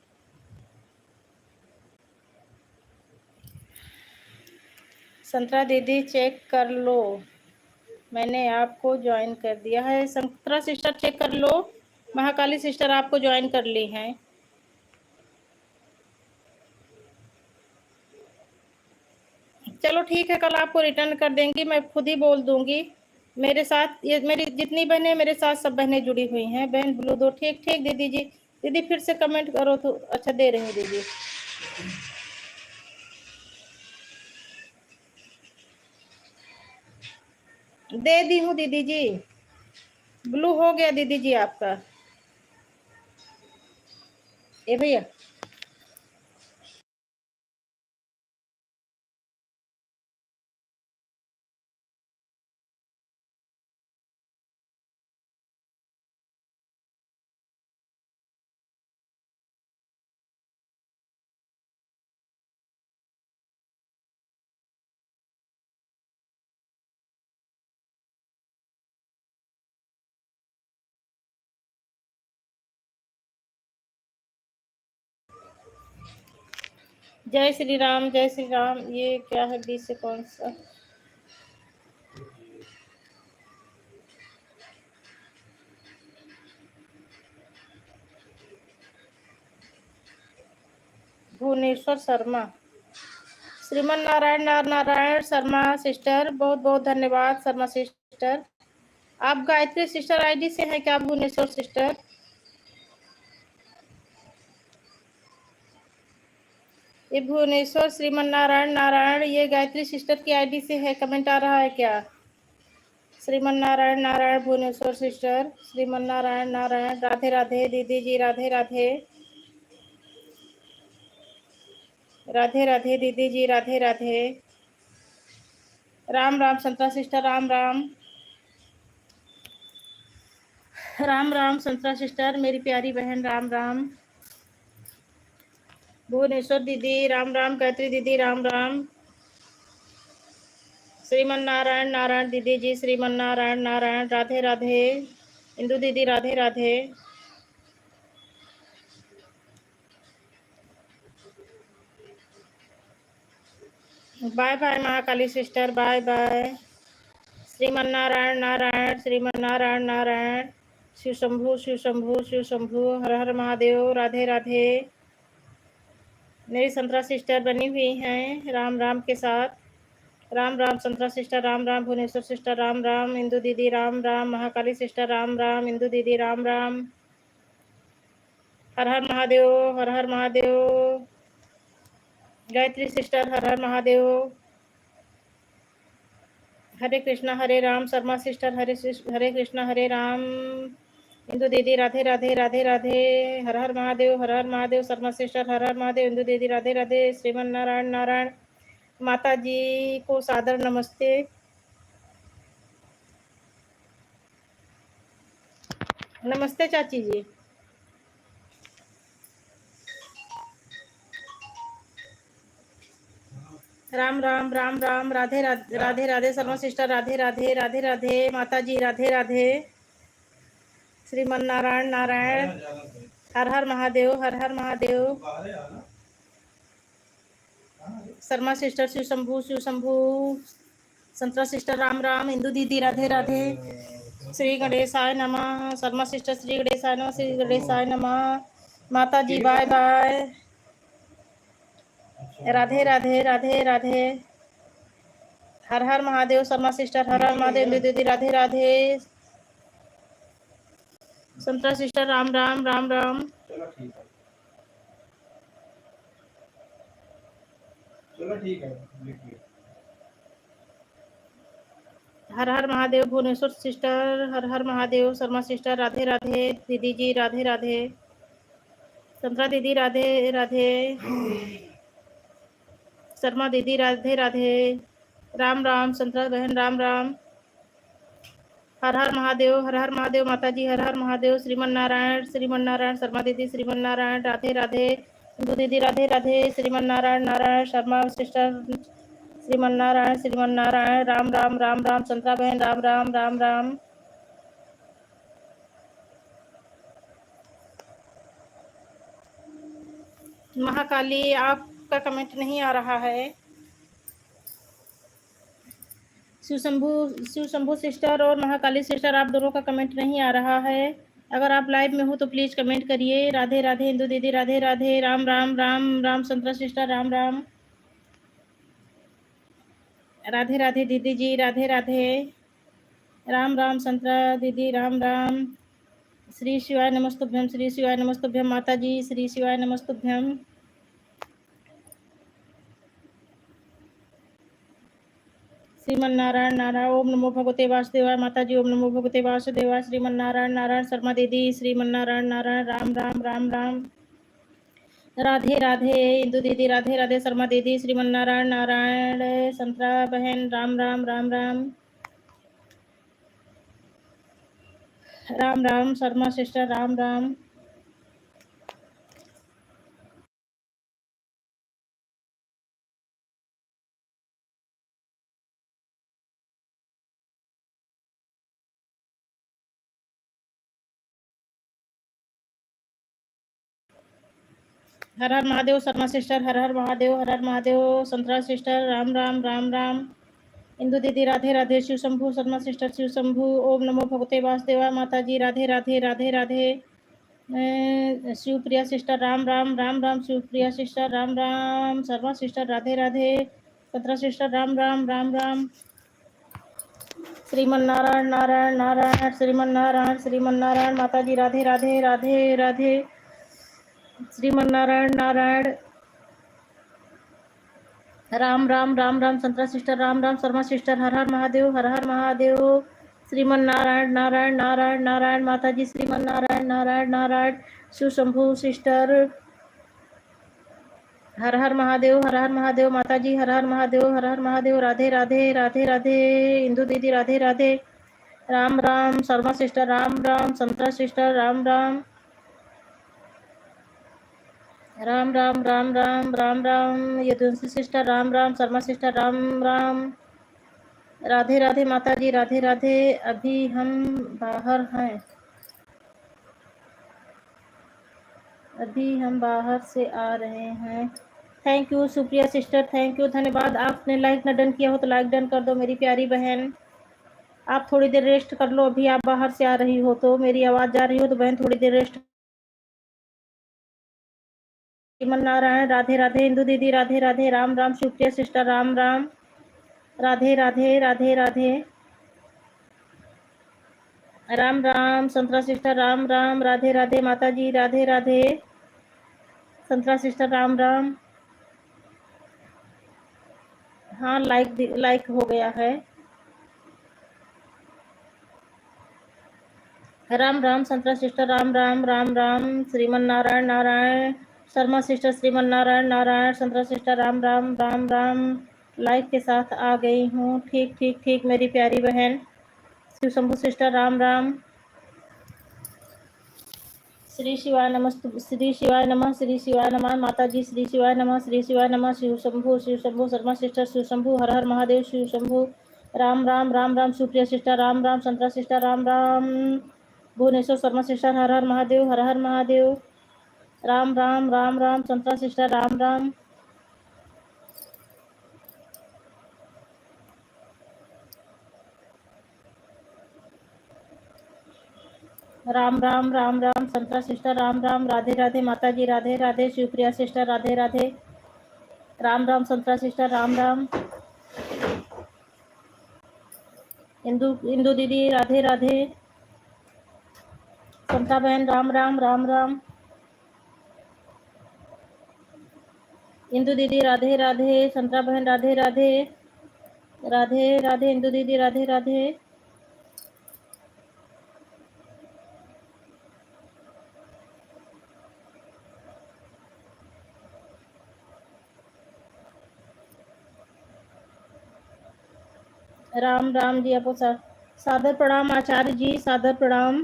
संतरा दीदी चेक कर लो, मैंने आपको ज्वाइन कर दिया है। संतरा सिस्टर चेक कर लो, महाकाली सिस्टर आपको ज्वाइन कर ली हैं। चलो ठीक है, कल आपको रिटर्न कर देंगी, मैं खुद ही बोल दूंगी। मेरे साथ ये मेरी जितनी बहनें मेरे साथ सब बहनें जुड़ी हुई हैं। बहन ब्लू दो, ठीक ठीक दीदी जी। दीदी फिर से कमेंट करो तो अच्छा, दे रही हूँ दीदी। दे दी हूँ दीदी जी, ब्लू हो गया दीदी जी आपका। ए भैया, जय श्री राम, जय श्री राम। ये क्या है बीच से कौन सा? भुवनेश्वर शर्मा, श्रीमन नारायण नारायण शर्मा सिस्टर, बहुत बहुत धन्यवाद शर्मा सिस्टर। आप गायत्री सिस्टर आईडी से हैं क्या भुवनेश्वर सिस्टर? ये भुवनेश्वर श्रीमन नारायण नारायण, ये गायत्री सिस्टर की आईडी से है, कमेंट आ रहा है क्या? श्रीमन नारायण नारायण भुवनेश्वर सिस्टर, श्रीमन नारायण नारायण। राधे राधे दीदी जी, राधे राधे, राधे राधे दीदी जी, राधे राधे। राम राम संतरा सिस्टर, राम राम, राम राम संतरा सिस्टर, मेरी प्यारी बहन, राम राम। भुवनेश्वर दीदी राम राम, गायत्री दीदी राम राम। श्रीमन नारायण नारायण दीदी जी, श्रीमन नारायण नारायण, राधे राधे। इंदु दीदी Radhe Radhe. Bye bye Mahakali sister, bye bye. Shriman Narayan Narayan, Shriman Narayan Narayan. Shiv Shambhu Shiv Shambhu Shiv Shambhu, Har Har Mahadev, Radhe Radhe. मेरी संतरा सिस्टर बनी हुई हैं राम राम के साथ। Ram Ram Santra sister, Ram Ram Bhubaneswar sister, Ram Ram. इंदु दीदी राम राम, महाकाली सिस्टर राम राम, इंदु दीदी राम राम। हर हर महादेव, हर हर महादेव। गायत्री सिस्टर हर हर महादेव। हरे कृष्णा हरे राम। शर्मा सिस्टर हरे कृष्णा हरे राम। इंदु दीदी राधे राधे राधे राधे। हर हर महादेव हर हर महादेव। शर्मा सिस्टर हर हर महादेव। इंदु दीदी राधे राधे। श्रीमन नारायण नारायण। माता जी को सादर नमस्ते। नमस्ते चाची जी। राम राम राम राम। राधे राधे राधे राधे। शर्मा सिस्टर राधे राधे राधे राधे। माता जी राधे राधे। श्रीमन नारायण नारायण। हर हर महादेव हर हर महादेव। शर्मा सिस्टर शिव शंभू। संतरा सिस्टर राम राम। इंदु दीदी राधे राधे। श्री गणेशाय नमः। शर्मा सिस्टर श्री गणेशाय नमः। श्री गणेशाय नमः। माता जी बाय बाय। राधे राधे राधे राधे। हर हर महादेव। शर्मा सिस्टर हर हर महादेव। इंदु दीदी राधे राधे। संतरा सिस्टर राम राम राम राम। चलो ठीक है। हर हर महादेव। भुवनेश्वर सिस्टर हर हर महादेव। शर्मा सिस्टर राधे राधे। दीदी जी राधे राधे। संतरा दीदी राधे राधे। शर्मा दीदी राधे राधे। राम राम। संतरा बहन राम राम। हर हर महादेव हर हर महादेव। माता जी हर हर महादेव। श्रीमन नारायण। शर्मा दीदी श्रीमन नारायण राधे राधे। इंदु दीदी राधे राधे। श्रीमन नारायण नारायण। शर्मा सिस्टर श्रीमन नारायण। राम राम राम राम। संतरा बहन राम राम राम राम। महाकाली आपका कमेंट नहीं आ रहा है। शिव शंभू सिस्टर और महाकाली सिस्टर आप दोनों का कमेंट नहीं आ रहा है। अगर आप लाइव में हो तो प्लीज कमेंट करिए। राधे राधे। इंदु दीदी राधे राधे। राम राम राम राम। संतरा सिस्टर राम राम। राधे राधे दीदी जी राधे राधे। राम राम संतरा दीदी राम राम। श्री शिवाय नमस्तुभ्यम। श्री शिवाय नमस्तुभ्यम। माता जी श्री शिवाय नमस्तुभ्यम। श्रीमन नारायण नारायण। ओम नमो भगवते वासुदेवाय। माता जी ओम नमो भगवते वासुदेवाय। श्रीमन नारायण नारायण। शर्मा दीदी श्रीमन नारायण नारायण। राम राम राम राम। राधे राधे। इंदु दीदी राधे राधे। शर्मा दीदी श्रीमन नारायण नारायण। संतरा बहन Ram Ram Ram Ram. Ram Ram. Sharma sister Ram Ram. Har Har Mahadev. Sharma sister Har Har Mahadev Har Har Mahadev. Santra sister Ram Ram Ram Ram. Indu दीदी राधे राधे। शिव शंभू। शर्मा सिस्टर शिव शंभू। ओम नमो भगवते वासुदेवाय। माता जी Radhe Radhe Radhe Radhe. Shivpriya sister Ram Ram Ram Ram. Shivpriya sister Ram Ram. Sharma sister Radhe Radhe. Santra sister Ram Ram Ram Ram. श्रीमन नारायण नारायण नारायण। श्रीमन नारायण। माता जी राधे राधे राधे राधे। श्रीमन नारायण नारायण। राम राम राम राम। संतरा सिस्टर राम राम। शर्मा सिस्टर हर हर महादेव हर हर महादेव। श्रीमन नारायण नारायण नारायण नारायण। माता जी श्रीमन नारायण नारायण नारायण। शिव शंभू सिस्टर हर हर महादेव हर हर महादेव। माता जी हर हर महादेव हर हर महादेव। राधे राधे राधे राधे। इंदु दीदी Radhe Radhe. Ram Ram. Sharma sister Ram Ram. Santra sister Ram Ram. Ram Ram Ram Ram Ram Ram. Yaduvanshi sister Ram Ram. Sharma sister Ram Ram. Radhe Radhe माता जी राधे राधे। अभी हम बाहर हैं। अभी हम बाहर से आ रहे हैं। Thank you Supriya sister. Thank you धन्यवाद। आपने लाइक न डन किया हो तो लाइक डन कर दो मेरी प्यारी बहन। आप थोड़ी देर रेस्ट कर लो। अभी आप बाहर से आ रही हो तो मेरी आवाज़ जा रही हो तो बहन थोड़ी देर रेस्ट। श्रीमन नारायण राधे राधे। इंदु दीदी राधे राधे। राम राम। शिवप्रिया सिस्टर राम राम। राधे राधे राधे राधे। राम राम। संतरा सिस्टर राम राम। राधे राधे माता जी राधे राधे। संतरा सिस्टर राम राम। हाँ, लाइक हो गया है। राम राम संतरा सिस्टर, राम राम राम राम। श्रीमन नारायण नारायण। शर्मा सिस्टर, श्रीमन नारायण नारायण। संतरा सिस्टर, राम राम राम राम। लाइक के साथ आ गई हूँ। ठीक ठीक ठीक मेरी प्यारी बहन। शिव शंभु सिस्टर, राम राम। श्री शिवाय नमः, श्री शिवाय नमः, श्री शिवाय नमः। माता जी श्री शिवाय नमः, श्री शिवाय नमः। Shiv Shambhu Sharma sister, Shiv Shambhu, Har Har Mahadev, Shiv Shambhu. Ram Ram Ram Ram. Supriya sister, Ram Ram. Santra sister, Ram Ram. Bhubaneswar Sharma sister, Har Har Mahadev, Har Har Mahadev. Ram Ram Ram Ram. Santra sister, Ram Ram. Ram Ram Ram Ram. Santra sister, Ram Ram. Radhe Radhe माता जी, राधे राधे। शिवप्रिया सिस्टर, राधे राधे। राम राम। संतरा सिस्टर, राम राम। इंदु इंदु दीदी, राधे राधे। संता बहन, राम राम राम राम। इंदु दीदी, राधे राधे। संतरा बहन, राधे राधे। राधे राधे इंदु दीदी, राधे राधे। राम राम जी। आपको सादर प्रणाम आचार्य जी, सादर प्रणाम।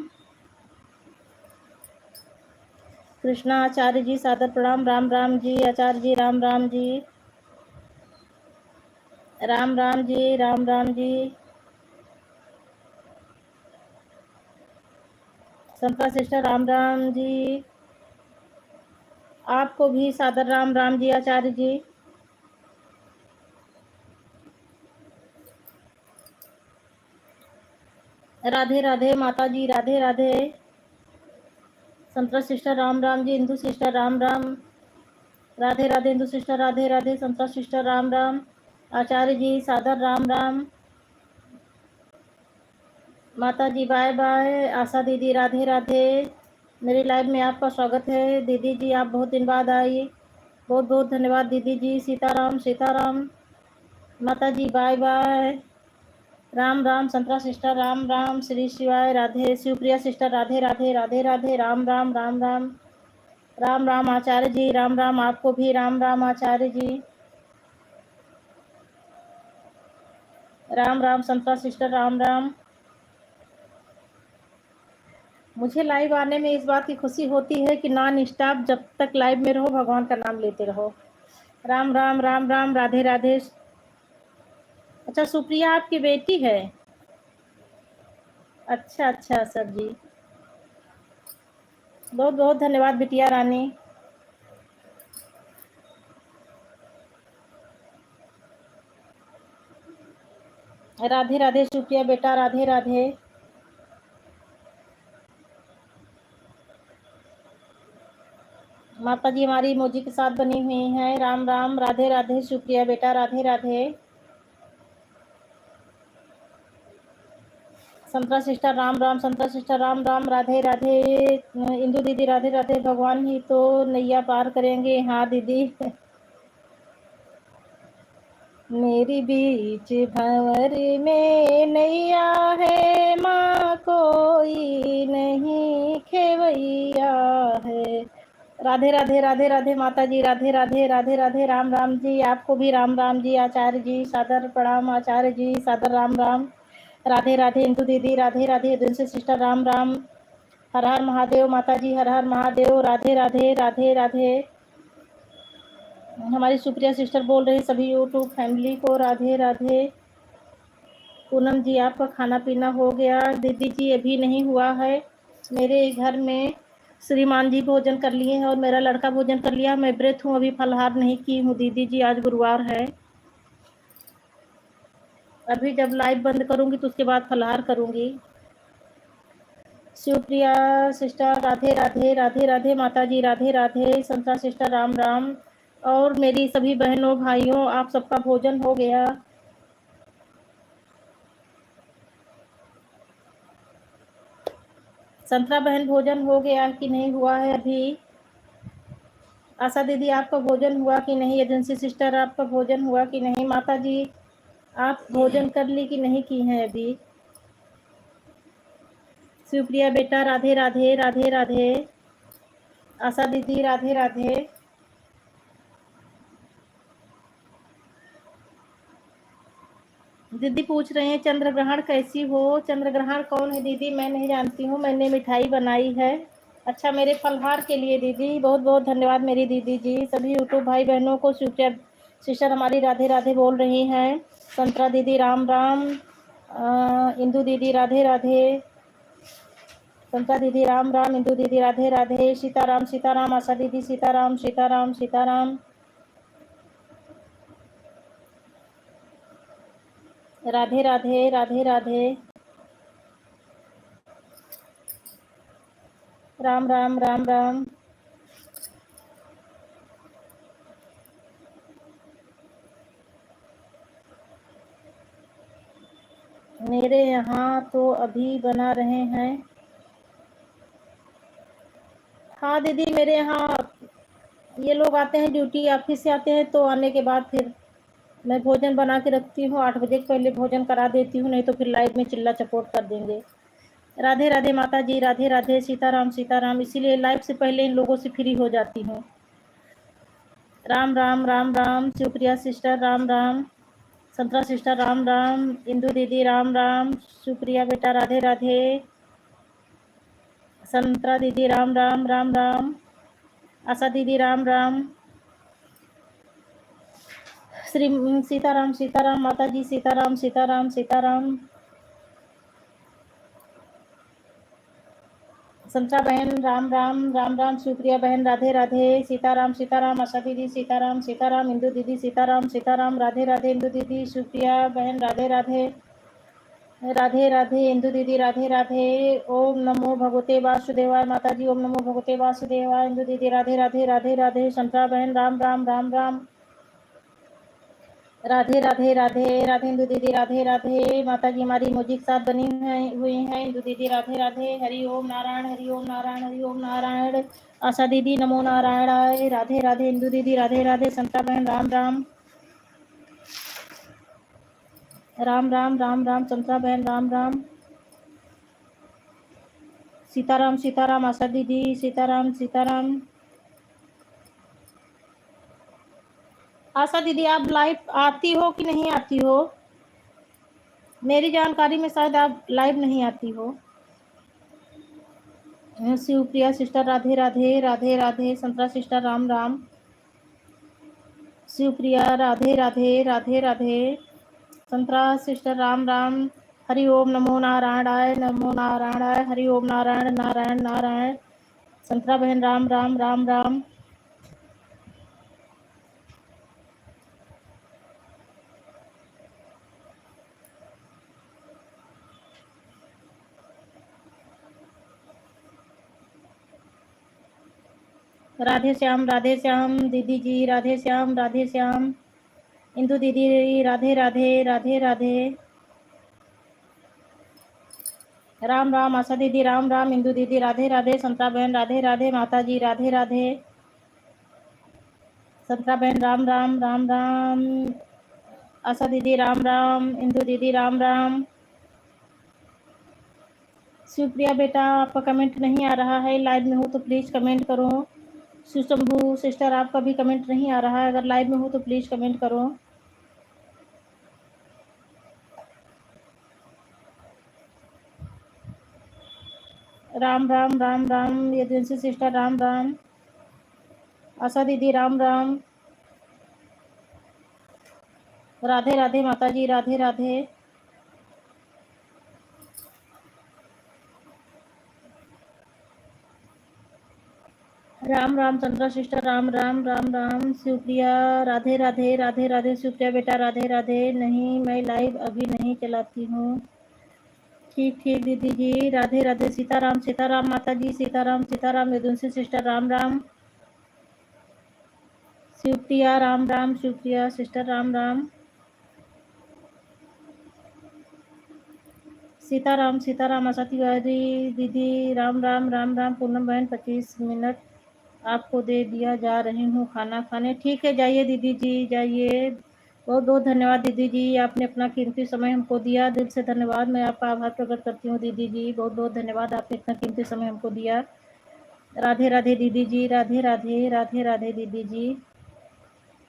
कृष्णा आचार्य जी, सादर प्रणाम। राम राम जी आचार्य जी, राम राम जी। राम राम जी, राम राम जी। संता सिस्टर, राम राम जी। आपको भी सादर राम राम जी आचार्य जी। राधे राधे माता जी, Radhe Radhe. Santra sister, Ram Ram ji. Indu sister, Ram Ram. Radhe Radhe Indu sister, Radhe Radhe. Santra sister, Ram Ram. आचार्य जी, सादर राम राम। माता जी, बाय बाय। आशा दीदी, राधे राधे। मेरी लाइव में आपका स्वागत है दीदी जी, आप बहुत दिन बाद आई। बहुत बहुत धन्यवाद दीदी जी। सीताराम सीताराम। माता जी, bye bye. Ram Ram. Santra sister, Ram Ram. Shri शिवाय, राधे। शिवप्रिया सिस्टर, राधे राधे राधे राधे। राम राम राम राम। राम राम आचार्य जी, राम राम। आपको भी राम राम आचार्य जी। राम राम। संतरा सिस्टर, राम राम। मुझे लाइव आने में इस बात की खुशी होती है कि नॉन स्टॉप जब तक लाइव में रहो भगवान का नाम लेते रहो। राम राम राम राम। राधे राधे। अच्छा, सुप्रिया आपकी बेटी है? अच्छा अच्छा सर जी। बहुत बहुत धन्यवाद बिटिया रानी। राधे राधे सुप्रिया बेटा, राधे राधे। माता जी हमारी इमोजी के साथ बनी हुई हैं। राम राम। राधे राधे सुप्रिया बेटा, राधे राधे। संतरा सिस्टर, राम राम। संतरा सिस्टर, राम राम। राधे राधे। इंदु दीदी, राधे राधे। भगवान ही तो नैया पार करेंगे। हाँ दीदी। मेरी बीच भंवर में नैया है, माँ कोई नहीं खेवैया है। राधे राधे राधे राधे माता जी, राधे राधे राधे राधे। राम राम जी। आपको भी राम राम जी आचार्य जी, सादर प्रणाम आचार्य जी, सादर राम राम। राधे राधे इंदु दीदी, राधे राधे। दिन से सिस्टर, राम राम। हर हर महादेव माता जी, हर हर महादेव। राधे राधे राधे राधे। हमारी सुप्रिया सिस्टर बोल रही सभी यूट्यूब फैमिली को राधे राधे। पूनम जी, आपका खाना पीना हो गया? दीदी जी, अभी नहीं हुआ है। मेरे घर में श्रीमान जी भोजन कर लिए हैं और मेरा लड़का भोजन कर लिया। मैं व्रत हूँ, अभी फलाहार नहीं की हूँ दीदी जी, आज गुरुवार है। अभी जब लाइव बंद करूँगी तो उसके बाद फलाहार करूँगी। शिवप्रिया सिस्टर, राधे राधे राधे राधे माता जी, राधे राधे। संता सिस्टर, राम राम। और मेरी सभी बहनों भाइयों, आप सबका भोजन हो गया? संतरा बहन, भोजन हो गया कि नहीं हुआ है अभी? आशा दीदी आपका भोजन हुआ कि नहीं? एजेंसी सिस्टर आपका भोजन हुआ कि नहीं? माता जी आप भोजन कर ली कि नहीं की हैं अभी? शिवप्रिया बेटा राधे राधे राधे राधे। आशा दीदी राधे राधे। दीदी पूछ रहे हैं चंद्र ग्रहण कैसी हो? चंद्र ग्रहण कौन है दीदी? मैं नहीं जानती हूँ, मैंने मिठाई बनाई है। अच्छा, मेरे फलहार के लिए दीदी बहुत बहुत धन्यवाद मेरी दीदी जी। सभी यूट्यूब भाई बहनों को शिवप्रिया सिस्टर हमारी राधे राधे बोल रही हैं। संतरा दीदी राम राम। इंदू दीदी राधे राधे। संतरा दीदी राम राम। इंदू दीदी राधे राधे। सीताराम सीताराम। आशा दीदी सीताराम सीताराम सीताराम। राधे राधे राधे राधे। राम राम राम राम। मेरे यहाँ तो अभी बना रहे हैं। हाँ दीदी, मेरे यहाँ ये लोग आते हैं ड्यूटी, ऑफिस से आते हैं तो आने के बाद फिर मैं भोजन बना के रखती हूँ। 8 बजे के पहले भोजन करा देती हूँ, नहीं तो फिर लाइव में चिल्ला चपोट कर देंगे। राधे राधे माता जी राधे राधे। सीताराम सीताराम। इसीलिए लाइव से पहले इन लोगों से फ्री हो जाती हूँ। राम राम राम राम। शिवप्रिया सिस्टर राम राम। संतरा सिस्टर राम राम। इंदू दीदी राम राम। शिवप्रिया बेटा राधे राधे। संतरा दीदी राम राम राम राम। आशा दीदी राम राम। श्री सीताराम सीताराम माता जी सीताराम सीताराम सीताराम। संतरा बहन राम राम राम राम। शिवप्रिया बहन राधे राधे। सीताराम सीताराम। आशा दीदी सीताराम सीताराम। इंदू दीदी सीताराम सीताराम राधे राधे। इंदू दीदी शिवप्रिया बहन राधे राधे राधे राधे। इंदू दीदी राधे राधे। ओम नमो भगवते वासुदेवाय माता जी। ओम नमो भगवते वासुदेवाय। इंदू दीदी राधे राधे राधे राधे। संतरा बहन राम राम राम राम। राधे राधे राधे राधे। इंदू दीदी राधे राधे। माता जी हमारी म्यूजिक साथ बनी हुई हैं। इंदू दीदी राधे राधे। हरि ओम नारायण हरि ओम नारायण हरि ओम नारायण। आशा दीदी नमो नारायणाय राधे राधे। इंदू दीदी राधे राधे। संता बहन राम राम राम राम राम राम। संतरा बहन राम राम। सीताराम सीताराम। आशा दीदी सीताराम सीताराम। आशा दीदी आप लाइव आती हो कि नहीं आती हो? मेरी जानकारी में शायद आप लाइव नहीं आती हो। Shivpriya sister Radhe Radhe Radhe Radhe. Santra sister Ram Ram. Shivpriya Radhe Radhe Radhe Radhe. Santra sister Ram Ram. Hari ओम नमो नारायणाय नमो नारायणाय। हरि ओम नारायण नारायण नारायण। संतरा बहन राम राम राम राम। राधे श्याम दीदी जी राधे श्याम राधे श्याम। इंदू दीदी राधे राधे राधे राधे। राम राम। आशा दीदी राम राम। इंदू दीदी राधे राधे। संतरा बहन राधे राधे। माता जी राधे राधे। संतरा बहन राम राम राम राम। आशा दीदी राम राम। इंदू दीदी राम राम। शिवप्रिया बेटा आपका कमेंट नहीं आ रहा है, लाइव में हो तो प्लीज़ कमेंट करो। शिवशंभू सिस्टर आपका भी कमेंट नहीं आ रहा है, अगर लाइव में हो तो प्लीज़ कमेंट करो। राम राम राम राम। Agency sister Ram Ram. आशा दीदी राम राम। राधे राधे माता जी राधे राधे। राम राम। चंद्रा सिस्टर राम राम राम राम। शिवप्रिया राधे राधे राधे राधे। शिवप्रिया बेटा राधे राधे। नहीं, मैं लाइव अभी नहीं चलाती हूँ। ठीक ठीक दीदी जी राधे राधे। सीताराम सीताराम माता जी सीताराम सीताराम। यदुंसी सिस्टर राम राम। शिवप्रिया राम राम। शिवप्रिया सिस्टर राम राम। सीताराम सीताराम। आशा तिवारी दीदी राम राम राम राम। पूनम बहन 25 मिनट आपको दे दिया, जा रही हूँ खाना खाने। ठीक है, जाइए दीदी जी, जाइए। बहुत बहुत धन्यवाद दीदी जी, आपने अपना कीमती समय हमको दिया, दिल से धन्यवाद। मैं आपका आभार प्रकट करती हूँ दीदी जी, बहुत बहुत धन्यवाद, आपने इतना कीमती समय हमको दिया। राधे राधे दीदी जी, राधे राधे, राधे राधे दीदी जी।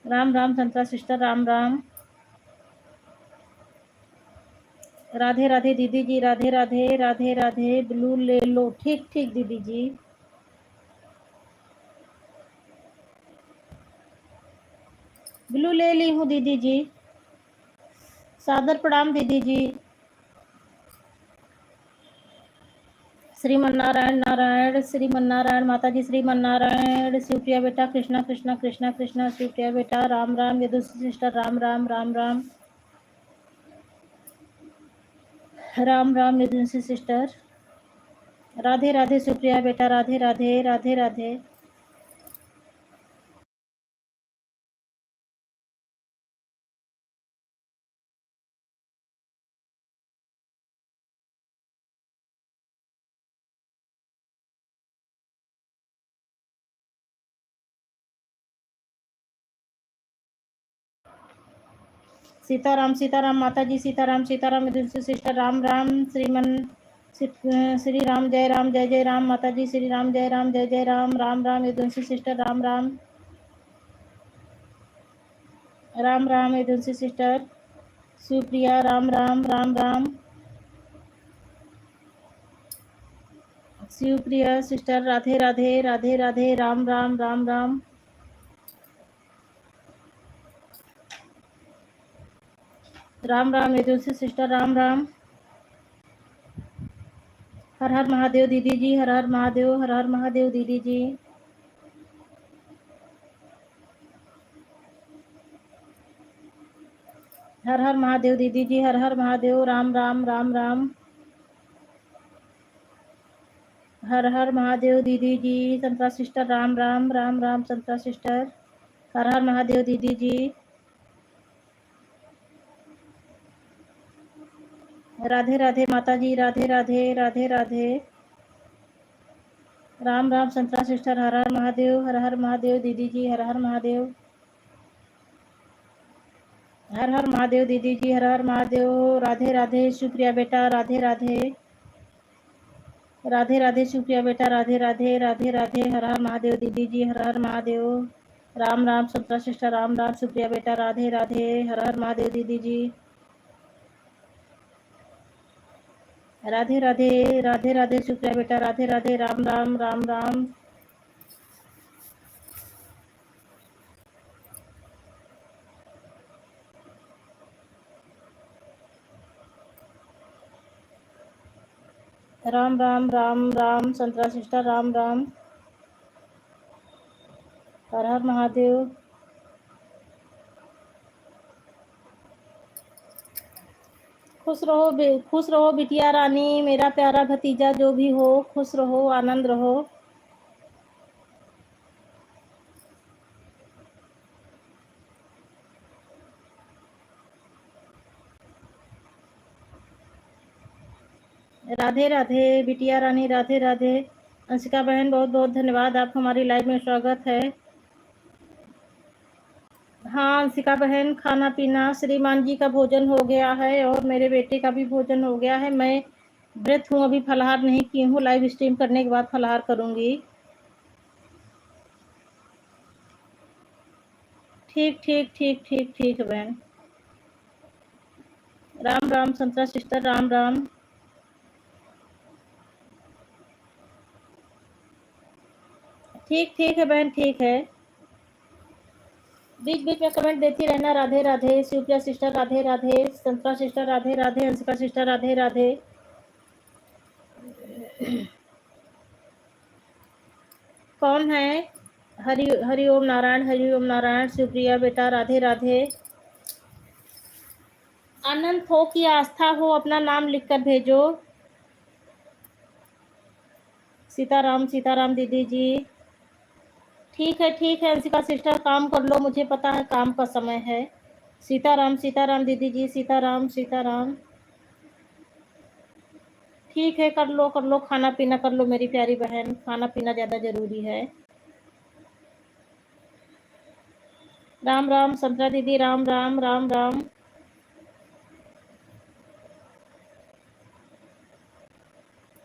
राम राम संतरा सिस्टर, राम राम। राधे राधे दीदी जी, राधे राधे, राधे राधे। ब्लू ले लो, ठीक ठीक दीदी जी। ब्लू ले ली हूँ दीदी जी। सादर प्रणाम दीदी जी। श्रीमन्नारायण नारायण, श्रीमन्नारायण माता जी, श्रीमन्नारायण। शिवप्रिया बेटा, कृष्णा कृष्णा कृष्णा कृष्णा। शिवप्रिया बेटा, राम राम। ये दूसरी सिस्टर, राम राम, राम राम, राम राम। ये दूसरी सिस्टर, राधे राधे। सुप्रिया बेटा, राधे राधे, राधे राधे। सीताराम सीताराम माता जी, सीताराम सीताराम। ये दूसरी सिस्टर, राम राम। श्री राम, जय जय राम माता जी। श्री राम, जय जय राम, राम राम। ये दूसरी सिस्टर, राम राम, राम राम। ये दूसरी सिस्टर, सुप्रिया, राम राम, राम राम। शिवप्रिया सिस्टर, राधे राधे, राधे राधे, राम राम, राम राम। राम राम। ये दूसरी सिस्टर, राम राम। हर हर महादेव दीदी जी, हर हर महादेव, हर हर महादेव दीदी जी। हर हर महादेव दीदी जी, हर हर महादेव, राम राम, राम राम। हर हर महादेव दीदी जी। संतरा सिस्टर, राम राम, राम राम। संतरा सिस्टर, हर हर महादेव दीदी जी। राधे राधे माता जी, राधे राधे, राधे राधे। राम राम संतरा सिस्टर, हर हर महादेव, हर हर महादेव दीदी जी, हर हर महादेव। हर हर महादेव दीदी जी, हर हर महादेव। राधे राधे सुप्रिया बेटा, राधे राधे, राधे राधे सुप्रिया बेटा, राधे राधे, राधे राधे। हर हर महादेव दीदी जी, हर हर महादेव। राम राम संतरा सिस्टर, राम राम। सुप्रिया बेटा, राधे राधे, हर हर महादेव दीदी जी। राधे राधे, राधे राधे सुप्रिया बेटा, राधे राधे, राम राम, राम राम। राम राम, राम राम। संतरा सिस्टर, राम राम। हर हर महादेव। खुश रहो बिटिया रानी, मेरा प्यारा भतीजा जो भी हो, खुश रहो, आनंद रहो। राधे राधे बिटिया रानी, राधे राधे। अंशिका बहन, बहुत बहुत धन्यवाद, आप हमारी लाइव में स्वागत है। हाँ अंशिका बहन, खाना पीना श्रीमान जी का भोजन हो गया है और मेरे बेटे का भी भोजन हो गया है। मैं व्रत हूँ, अभी फलाहार नहीं की हूँ, लाइव स्ट्रीम करने के बाद फलाहार करूँगी। ठीक ठीक ठीक ठीक ठीक है बहन। राम राम संतरा सिस्टर, राम राम। ठीक ठीक है बहन, ठीक है। बीच बीच में कमेंट देती रहना। Radhe Radhe Shivpriya sister, Radhe Radhe. Santra sister, Radhe Radhe. Anshika sister, Radhe Radhe. कौन है? हरि हरि ओम नारायण, हरि ओम नारायण। शिवप्रिया बेटा, राधे राधे। अनंत हो कि आस्था हो, अपना नाम लिखकर भेजो। सीताराम सीताराम दीदी जी। ठीक है अंशिका सिस्टर, काम कर लो, मुझे पता है काम का समय है। सीताराम सीताराम दीदी जी, सीताराम सीताराम। ठीक है, कर लो खाना पीना कर लो मेरी प्यारी बहन, खाना पीना ज़्यादा ज़रूरी है। राम राम संतरा दीदी, राम राम राम राम।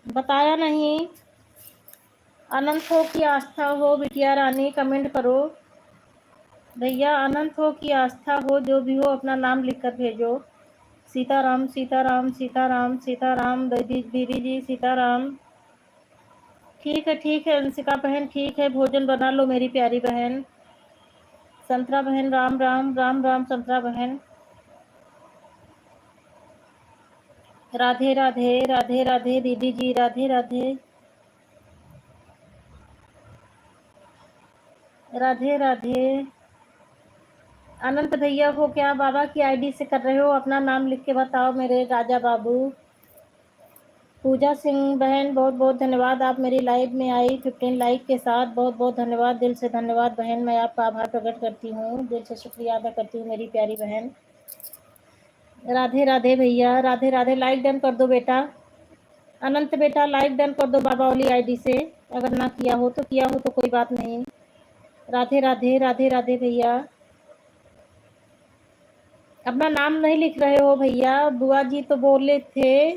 बताया नहीं। अनंत हो की आस्था हो बिटिया रानी, कमेंट करो भैया। अनंत हो की आस्था हो, जो भी हो अपना नाम लिखकर भेजो। सीताराम सीताराम सीताराम सीताराम दीदी दीदी जी, सीताराम। ठीक है अंशिका बहन, ठीक है, भोजन बना लो मेरी प्यारी बहन। संतरा बहन, राम राम राम राम संतरा बहन। राधे राधे राधे राधे दीदी जी, राधे राधे राधे राधे। अनंत भैया को क्या बाबा की आईडी से कर रहे हो? अपना नाम लिख के बताओ मेरे राजा बाबू। पूजा सिंह बहन, बहुत बहुत धन्यवाद, आप मेरी लाइव में आई 15 लाइक के साथ। बहुत बहुत धन्यवाद, दिल से धन्यवाद बहन। मैं आपका आभार प्रकट करती हूँ, दिल से शुक्रिया अदा करती हूँ मेरी प्यारी बहन। राधे राधे भैया, राधे राधे। लाइक डन कर दो बेटा। अनंत बेटा लाइक डन कर दो बाबा वाली आईडी से। अगर ना किया हो तो कोई बात नहीं। राधे राधे राधे राधे भैया। अपना नाम नहीं लिख रहे हो भैया। बुआ जी तो बोले थे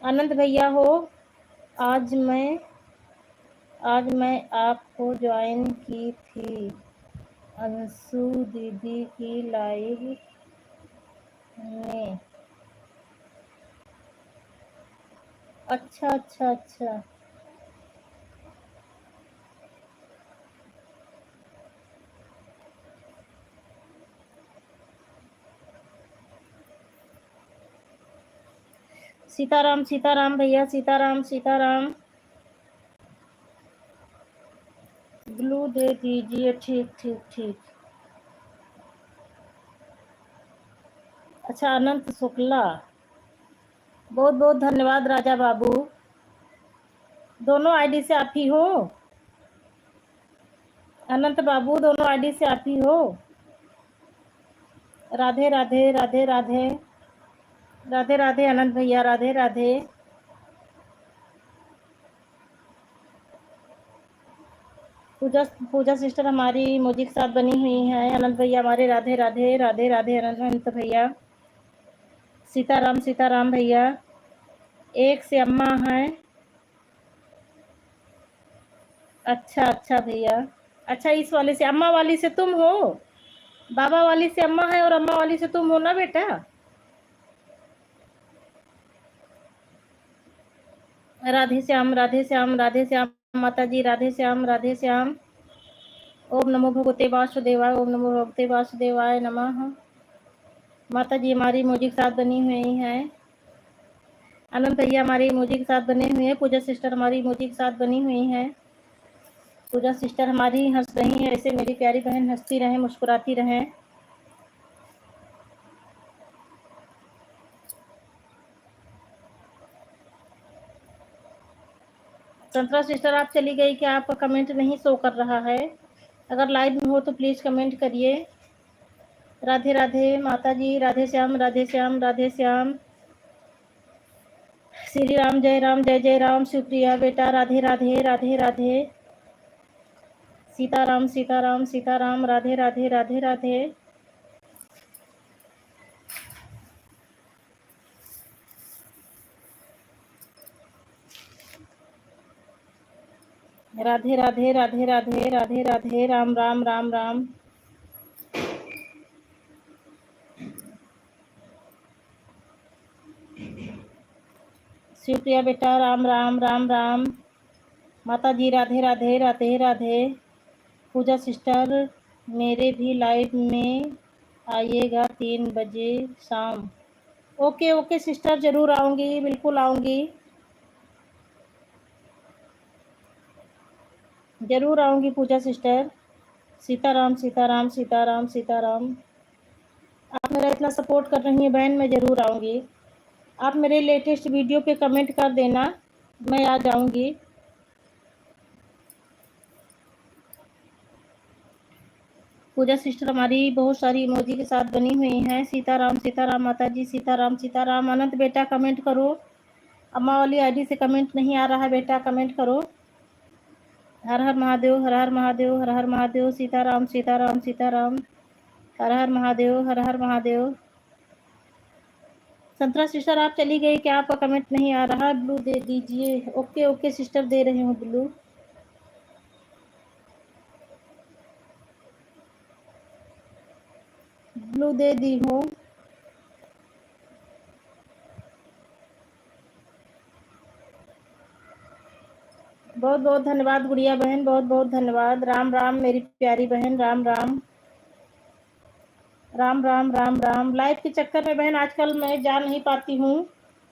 अनंत भैया हो। आज मैं आपको ज्वाइन की थी अंशु दीदी की लाइव में। अच्छा अच्छा अच्छा। सीताराम सीताराम भैया, सीताराम सीताराम। ब्लू दे दीजिए। ठीक ठीक ठीक। अच्छा, अनंत शुक्ला, बहुत बहुत धन्यवाद राजा बाबू। दोनों आईडी से आप ही हो? अनंत बाबू दोनों आईडी से आप ही हो? राधे राधे राधे राधे राधे राधे अनंत भैया, राधे राधे। पूजा सिस्टर हमारी इमोजी के साथ बनी हुई है। अनंत भैया हमारे, राधे राधे राधे राधे अनंत भैया। सीताराम सीताराम भैया। एक से अम्मा है। अच्छा अच्छा भैया। अच्छा, इस वाले से अम्मा वाली से तुम हो? बाबा वाली से अम्मा है और अम्मा वाली से तुम हो ना बेटा? राधे श्याम राधे श्याम राधे श्याम माता जी, राधे श्याम राधे श्याम। ओम नमो भगवते वासुदेवाय, ओम नमो भगवते वासुदेवाय नमः। माता जी हमारी इमोजी के साथ बनी हुई है। अनंत भैया हमारी इमोजी के साथ बने हुए हैं। पूजा सिस्टर हमारी इमोजी के साथ बनी हुई है। पूजा सिस्टर हमारी हंस रही है। ऐसे मेरी प्यारी बहन हंसती रहे, मुस्कुराती रहे। संतरा सिस्टर आप चली गई क्या? आपका कमेंट नहीं शो कर रहा है। अगर लाइव में हो तो प्लीज कमेंट करिए। राधे राधे माता जी, राधे श्याम राधे श्याम राधे श्याम। श्री राम जय जय राम। सुप्रिया बेटा, राधे राधे राधे राधे। सीताराम सीताराम सीताराम, राधे राधे राधे राधे। राधे राधे राधे राधे राधे राधे, राम राम राम राम। शिवप्रिया बेटा, राम राम राम राम। माता जी राधे राधे राधे राधे। पूजा सिस्टर मेरे भी लाइव में आइएगा 3 बजे शाम। ओके ओके सिस्टर, जरूर आऊँगी, बिल्कुल आऊँगी, जरूर आऊँगी पूजा सिस्टर। सीताराम सीताराम सीताराम सीताराम। आप मेरा इतना सपोर्ट कर रही हैं बहन, मैं ज़रूर आऊँगी। आप मेरे लेटेस्ट वीडियो पे कमेंट कर देना, मैं आ जाऊँगी। पूजा सिस्टर हमारी बहुत सारी इमोजी के साथ बनी हुई हैं। सीताराम सीताराम माता जी, सीताराम सीताराम। अनंत बेटा कमेंट करो। अम्मा वाली आईडी से कमेंट नहीं आ रहा है बेटा, कमेंट करो। हर हर महादेव, हर हर महादेव, हर हर महादेव, सीताराम सीताराम सीताराम, हर हर महादेव, हर हर महादेव। संतरा सिस्टर आप चली गई क्या? आपका कमेंट नहीं आ रहा, ब्लू दे दीजिए। ओके ओके सिस्टर, दे रही हूँ ब्लू। ब्लू दे दी हूँ। बहुत बहुत धन्यवाद गुड़िया बहन, बहुत बहुत धन्यवाद। राम राम मेरी प्यारी बहन, राम राम राम राम राम राम। लाइव के चक्कर में बहन आजकल मैं जा नहीं पाती हूँ,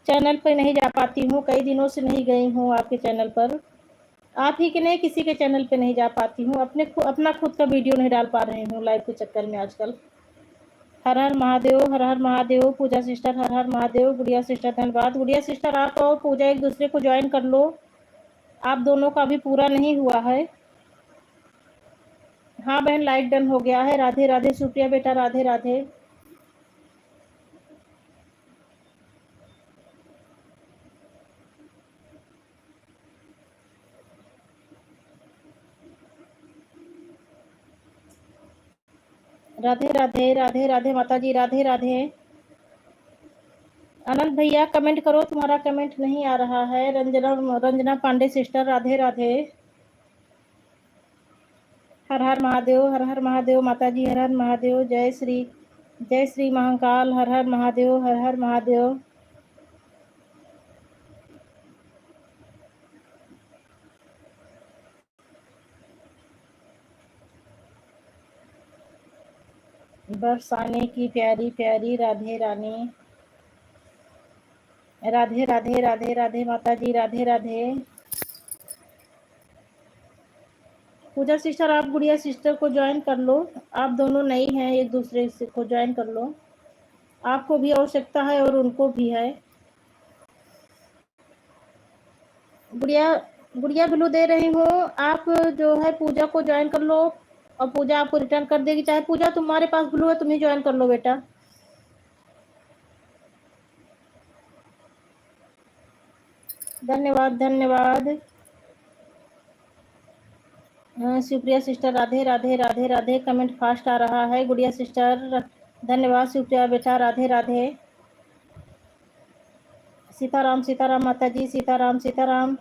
चैनल पे नहीं जा पाती हूँ, कई दिनों से नहीं गई हूँ आपके चैनल पर। आप ही के नहीं, किसी के चैनल पे नहीं जा पाती हूँ, अपना खुद का वीडियो नहीं डाल पा रही हूँ लाइव के चक्कर में आजकल। हर हर महादेव, हर हर महादेव। पूजा सिस्टर हर हर महादेव, गुड़िया सिस्टर धन्यवाद। गुड़िया सिस्टर आप और पूजा एक दूसरे को ज्वाइन कर लो, आप दोनों का अभी पूरा नहीं हुआ है। हाँ बहन लाइक डन हो गया है। राधे राधे सुप्रिया बेटा, राधे राधे। राधे राधे राधे राधे माता जी, राधे राधे। आनंद भैया कमेंट करो, तुम्हारा कमेंट नहीं आ रहा है। रंजना पांडे सिस्टर, राधे राधे। हर हर महादेव, हर हर महादेव माता जी, हर हर महादेव। जय श्री महाकाल, हर हर महादेव, हर हर महादेव। बरसाने की प्यारी प्यारी राधे रानी, राधे राधे राधे राधे माता जी, राधे राधे। पूजा सिस्टर आप गुड़िया सिस्टर को ज्वाइन कर लो, आप दोनों नई हैं, एक दूसरे को ज्वाइन कर लो, आपको भी आवश्यकता है और उनको भी है। गुड़िया गुड़िया ब्लू दे रही हूँ, आप जो है पूजा को ज्वाइन कर लो और पूजा आपको रिटर्न कर देगी। चाहे पूजा तुम्हारे पास ब्लू है, तुम ही ज्वाइन कर लो बेटा। धन्यवाद धन्यवाद। Supriya sister Radhe Radhe Radhe Radhe. Comment fast आ रहा है। गुड़िया सिस्टर धन्यवाद। सुप्रिया बेटा राधे राधे। सीताराम सीताराम माता जी, सीताराम सीताराम,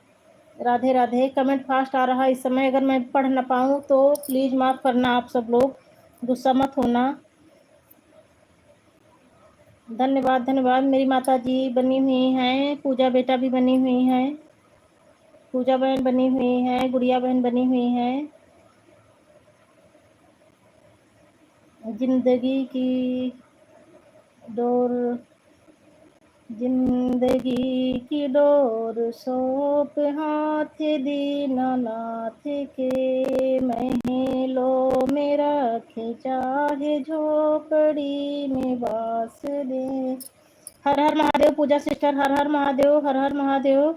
राधे राधे। कमेंट फास्ट आ रहा है इस समय, अगर मैं पढ़ ना पाऊँ तो प्लीज़ माफ़ करना, आप सब लोग गुस्सा मत होना। धन्यवाद धन्यवाद। मेरी माता जी बनी हुई हैं, पूजा बेटा भी बनी हुई हैं, पूजा बहन बनी हुई हैं, गुड़िया बहन बनी हुई हैं। जिंदगी की डोर सौंप हाथ दीनानाथ के, महलों में रखे चाहे झोपड़ी में बास दे। हर हर महादेव पूजा सिस्टर, हर हर महादेव, हर हर महादेव,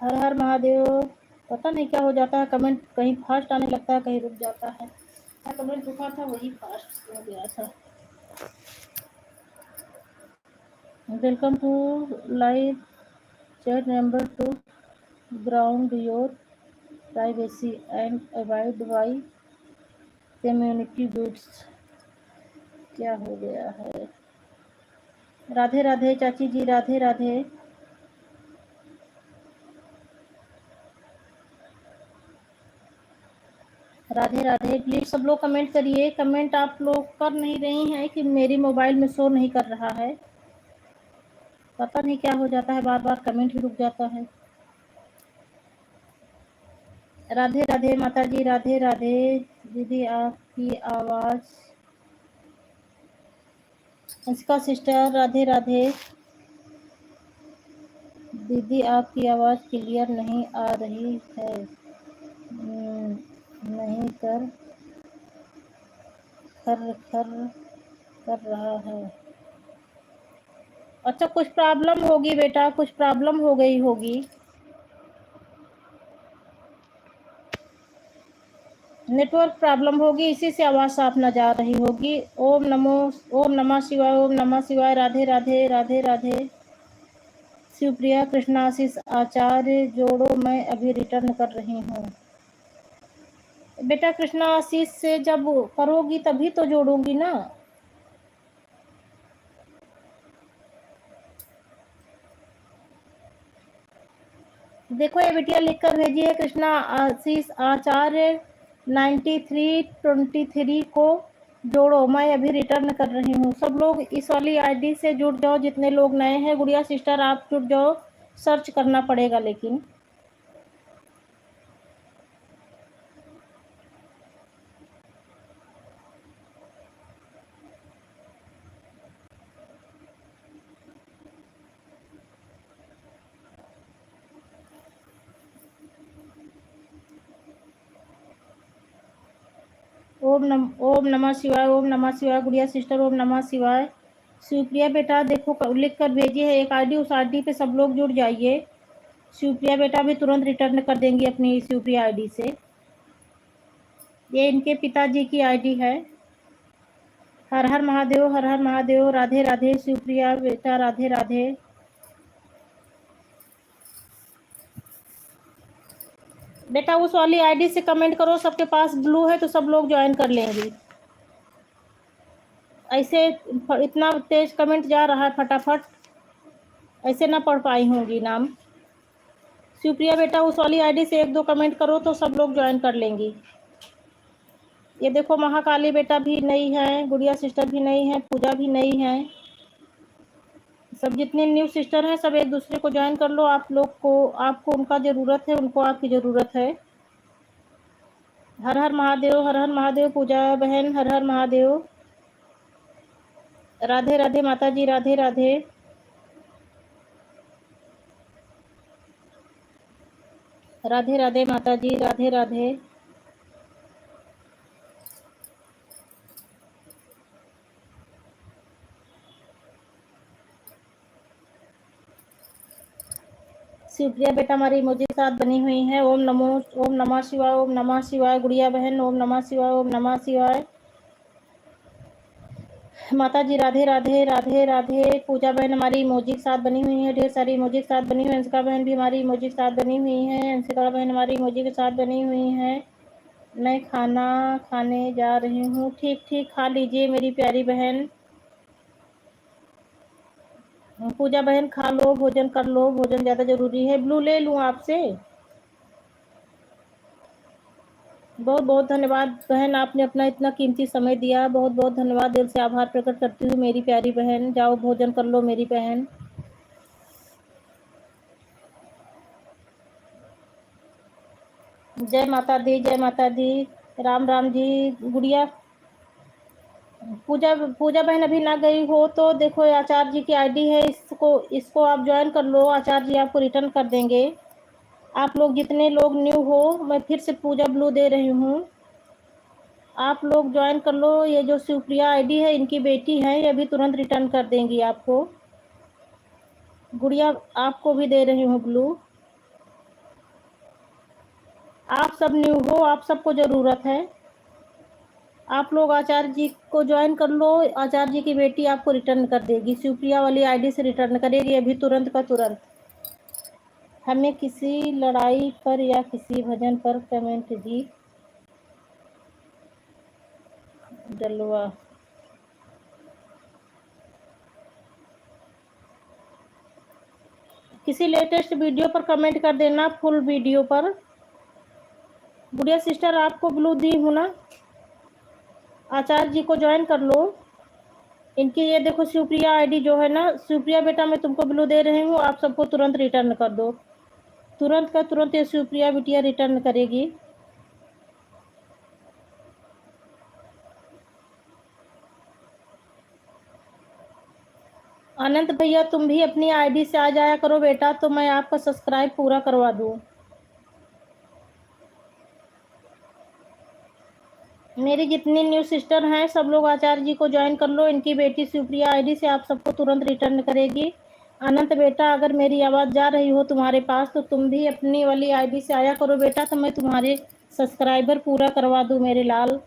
हर हर महादेव। पता नहीं क्या हो जाता है, कमेंट कहीं फास्ट आने लगता है, कहीं रुक जाता है। कमेंट रुका था वही फास्ट हो गया था। Welcome to live chat, number 2 ground your privacy and avoid by community bits. क्या हो गया है? राधे राधे चाची जी, राधे राधे। राधे राधे। प्लीज सब लोग कमेंट करिए। कमेंट आप लोग कर नहीं रही हैं कि मेरी मोबाइल में शो नहीं कर रहा है, पता नहीं क्या हो जाता है, बार बार कमेंट ही रुक जाता है। राधे राधे माता जी, राधे राधे। दीदी आपकी आवाज़, इसका सिस्टर राधे राधे। दीदी आपकी आवाज़ क्लियर नहीं आ रही है, नहीं कर रहा है। अच्छा कुछ प्रॉब्लम होगी बेटा, कुछ प्रॉब्लम हो गई होगी, नेटवर्क प्रॉब्लम होगी, इसी से आवाज़ साफ ना जा रही होगी। ओम नमः शिवाय, ओम नमः शिवाय, राधे राधे राधे राधे। शिवप्रिया कृष्णाशीष आचार्य जोड़ो, मैं अभी रिटर्न कर रही हूँ। बेटा कृष्णाशीष से जब करोगी तभी तो जोड़ूंगी ना। देखो ये बिटिया लिख कर भेजी है कृष्णाशीष आचार्य 9323 को जोड़ो, मैं अभी रिटर्न कर रही हूँ। सब लोग इस वाली आईडी से जुड़ जाओ, जितने लोग नए हैं। गुड़िया सिस्टर आप जुड़ जाओ, सर्च करना पड़ेगा लेकिन। ओम नमः शिवाय, ओम नमः शिवाय। गुड़िया सिस्टर ओम नमः शिवाय। शिवप्रिया बेटा देखो लिख कर भेजी है एक आईडी, उस आईडी पे सब लोग जुड़ जाइए। शिवप्रिया बेटा भी तुरंत रिटर्न कर देंगी अपनी शिवप्रिया आईडी से। ये इनके पिताजी की आईडी है। हर हर महादेव, हर हर महादेव। राधे राधे शिवप्रिया बेटा, राधे राधे। बेटा उस वाली आईडी से कमेंट करो, सबके पास ब्लू है तो सब लोग ज्वाइन कर लेंगी। ऐसे इतना तेज कमेंट जा रहा है फटाफट, ऐसे ना पढ़ पाई होंगी नाम। शिवप्रिया बेटा उस वाली आईडी से 1-2 कमेंट करो तो सब लोग ज्वाइन कर लेंगी। ये देखो महाकाली बेटा भी नई है, गुड़िया सिस्टर भी नई है, पूजा भी नई है। सब जितने न्यू सिस्टर हैं सब एक दूसरे को ज्वाइन कर लो। आप लोग को, आपको उनका ज़रूरत है, उनको आपकी ज़रूरत है। हर हर महादेव, हर हर महादेव। पूजा बहन हर हर महादेव। राधे राधे माता जी, राधे राधे। राधे राधे माता जी, राधे राधे। शिवप्रिया बेटा हमारी इमोजी के साथ बनी हुई है। ओम नमः शिवाय, ओम नमः शिवाय। गुड़िया बहन ओम नमः शिवाय, ओम नमः शिवाय। माता जी राधे राधे, राधे राधे। पूजा बहन हमारी इमोजी के साथ बनी हुई है, ढेर सारी इमोजी के साथ बनी हुई है। अंशिका बहन भी हमारी इमोजी के साथ बनी हुई है। अंशिका बहन हमारी इमोजी के साथ बनी हुई है। मैं खाना खाने जा रही हूँ। ठीक ठीक, खा लीजिए मेरी प्यारी बहन। पूजा बहन खा लो, भोजन कर लो, भोजन ज़्यादा ज़रूरी है। ब्लू ले लूँ आपसे? बहुत बहुत धन्यवाद बहन, आपने अपना इतना कीमती समय दिया। बहुत बहुत धन्यवाद, दिल से आभार प्रकट करती हूँ मेरी प्यारी बहन। जाओ भोजन कर लो मेरी बहन। जय माता दी, जय माता दी। राम राम जी। गुड़िया पूजा बहन अभी ना गई हो तो देखो आचार्य जी की आईडी है, इसको आप ज्वाइन कर लो। आचार्य जी आपको रिटर्न कर देंगे। आप लोग जितने लोग न्यू हो, मैं फिर से पूजा ब्लू दे रही हूँ, आप लोग ज्वाइन कर लो। ये जो शिवप्रिया आईडी है इनकी बेटी है, ये भी तुरंत रिटर्न कर देंगी आपको। गुड़िया आपको भी दे रही हूँ ब्लू। आप सब न्यू हो, आप सबको ज़रूरत है। आप लोग आचार्य जी को ज्वाइन कर लो। आचार्य जी की बेटी आपको रिटर्न कर देगी, शिवप्रिया वाली आईडी से रिटर्न करेगी अभी तुरंत का तुरंत। हमें किसी लड़ाई पर या किसी भजन पर कमेंट जी डलवा। किसी लेटेस्ट वीडियो पर कमेंट कर देना, फुल वीडियो पर। गुड़िया सिस्टर आपको ब्लू दी हूँ ना, आचार्य जी को ज्वाइन कर लो। इनकी ये देखो शिवप्रिया आईडी जो है ना, शिवप्रिया बेटा मैं तुमको ब्लू दे रही हूँ, आप सबको तुरंत रिटर्न कर दो। तुरंत का तुरंत ये शिवप्रिया बिटिया रिटर्न करेगी। अनंत भैया तुम भी अपनी आईडी से आ जाया करो बेटा, तो मैं आपका सब्सक्राइब पूरा करवा दूँ। मेरी जितनी न्यू सिस्टर हैं सब लोग आचार्य जी को ज्वाइन कर लो। इनकी बेटी शिवप्रिया आईडी से आप सबको तुरंत रिटर्न करेगी। अनंत बेटा अगर मेरी आवाज़ जा रही हो तुम्हारे पास तो तुम भी अपनी वाली आईडी से आया करो बेटा, तो मैं तुम्हारे सब्सक्राइबर पूरा करवा दूँ मेरे लाल।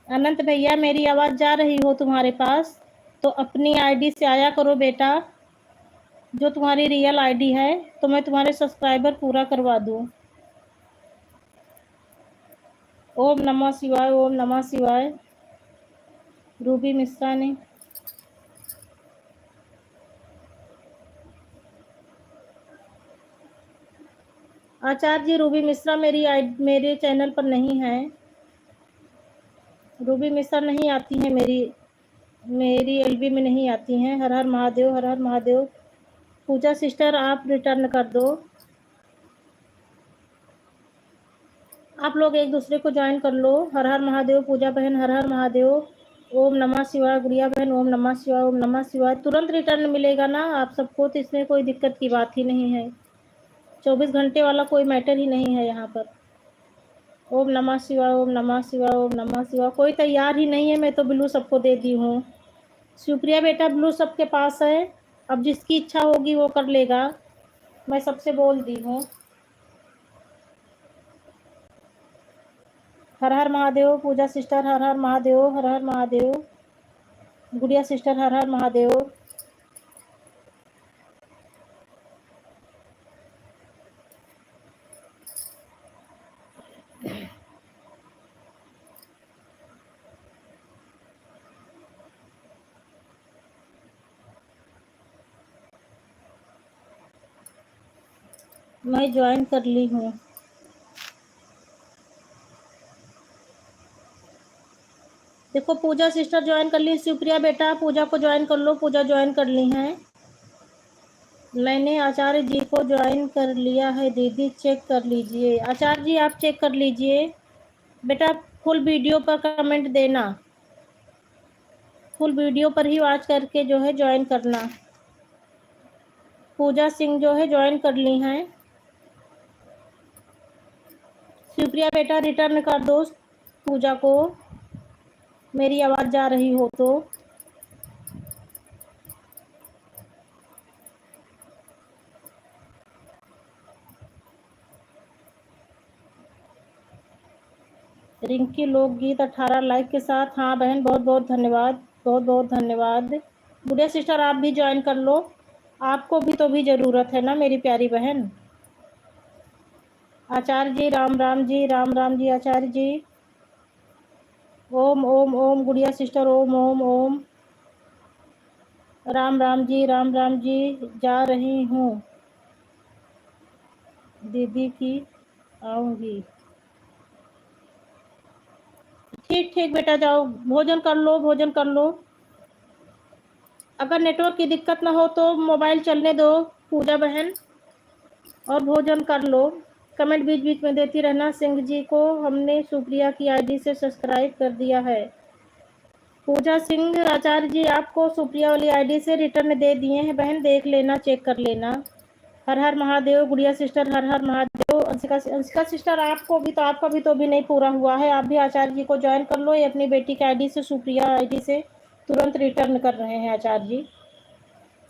अनंत भैया मेरी आवाज़ जा रही हो तुम्हारे पास तो अपनी आईडी से आया करो बेटा। जो तुम्हारी रियल आईडी है, तो मैं तुम्हारे सब्सक्राइबर पूरा करवा दूँ। ओम नमः शिवाय, ओम नमः शिवाय। रूबी मिश्रा ने। आचार्य जी, रूबी मिश्रा मेरे चैनल पर नहीं है। रूबी मिश्रा नहीं आती हैं, मेरी एलबी में नहीं आती हैं। हर हर महादेव, हर हर महादेव। पूजा सिस्टर, आप रिटर्न कर दो। आप लोग एक दूसरे को ज्वाइन कर लो। हर हर महादेव। पूजा बहन, हर हर महादेव। ओम नमः शिवाय। गुड़िया बहन, ओम नमः शिवाय, ओम नमः शिवाय। तुरंत रिटर्न मिलेगा ना आप सबको, तो इसमें कोई दिक्कत की बात ही नहीं है। 24 घंटे वाला कोई मैटर ही नहीं है यहाँ पर। ओम नमः शिवाय, ओम नमः शिवाय, ओम नमः शिवाय। कोई तैयार ही नहीं है, मैं तो ब्लू सबको दे दी हूँ। शिवप्रिया बेटा, ब्लू सबके पास है। अब जिसकी इच्छा होगी वो कर लेगा, मैं सबसे बोल दी हूँ। हर हर महादेव। पूजा सिस्टर, हर हर महादेव, हर हर महादेव। गुड़िया सिस्टर, हर हर महादेव। मैं ज्वाइन कर ली हूँ। देखो, पूजा सिस्टर ज्वाइन कर ली। शिवप्रिया बेटा, पूजा को ज्वाइन कर लो। पूजा ज्वाइन कर ली है। मैंने आचार्य जी को ज्वाइन कर लिया है दीदी, चेक कर लीजिए। आचार्य जी, आप चेक कर लीजिए बेटा। फुल वीडियो पर कमेंट देना। फुल वीडियो पर ही वॉच करके जो है ज्वाइन करना। पूजा सिंह जो है ज्वाइन कर ली हैं। शिवप्रिया बेटा, रिटर्न कर दो पूजा को, मेरी आवाज़ जा रही हो तो। रिंकी लोकगीत 18 लाइक के साथ। हाँ बहन, बहुत बहुत धन्यवाद, बहुत बहुत धन्यवाद। गुड़िया सिस्टर, आप भी ज्वाइन कर लो, आपको भी तो भी ज़रूरत है ना मेरी प्यारी बहन। आचार्य जी, राम राम जी, राम राम जी। आचार्य जी, ओम ओम ओम। गुड़िया सिस्टर, ओम ओम ओम। राम राम जी, राम राम जी। जा रही हूँ दीदी की, आऊँगी। ठीक ठीक बेटा, जाओ भोजन कर लो, भोजन कर लो। अगर नेटवर्क की दिक्कत ना हो तो मोबाइल चलने दो पूजा बहन, और भोजन कर लो। कमेंट बीच बीच में देती रहना। सिंह जी को हमने सुप्रिया की आईडी से सब्सक्राइब कर दिया है। पूजा सिंह, आचार्य जी आपको सुप्रिया वाली आईडी से रिटर्न दे दिए हैं बहन, देख लेना, चेक कर लेना। हर हर महादेव। गुड़िया सिस्टर, हर हर महादेव। अंशिका सिस्टर, आपको भी तो, आपका भी तो भी नहीं पूरा हुआ है, आप भी आचार्य जी को ज्वाइन कर लो। ये अपनी बेटी की आईडी से, सुप्रिया आईडी से तुरंत रिटर्न कर रहे हैं आचार्य जी।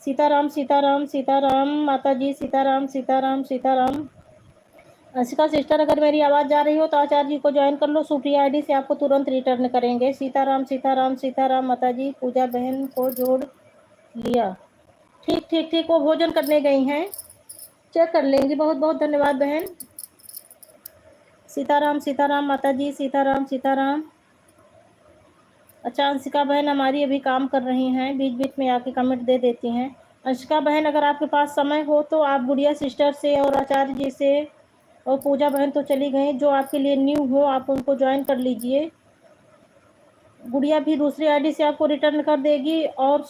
सीताराम सीताराम सीताराम। माता जी, सीताराम सीताराम सीताराम। अंशिका सिस्टर, अगर मेरी आवाज़ जा रही हो तो आचार्य जी को ज्वाइन कर लो, सुप्रिया आईडी से आपको तुरंत रिटर्न करेंगे। सीताराम सीताराम सीताराम। माता जी, पूजा बहन को जोड़ लिया। ठीक ठीक ठीक, वो भोजन करने गई हैं, चेक कर लेंगी। बहुत बहुत धन्यवाद बहन। सीताराम सीताराम। माता जी, सीताराम सीताराम। अच्छा, अंशिका बहन हमारी अभी काम कर रही हैं, बीच बीच में आके कमेंट दे देती हैं। अंशिका बहन, अगर आपके पास समय हो तो आप गुड़िया सिस्टर से और आचार्य जी से, और पूजा बहन तो चली गई, जो आपके लिए न्यू हो आप उनको ज्वाइन कर लीजिए। गुड़िया भी दूसरी आईडी से आपको रिटर्न कर देगी, और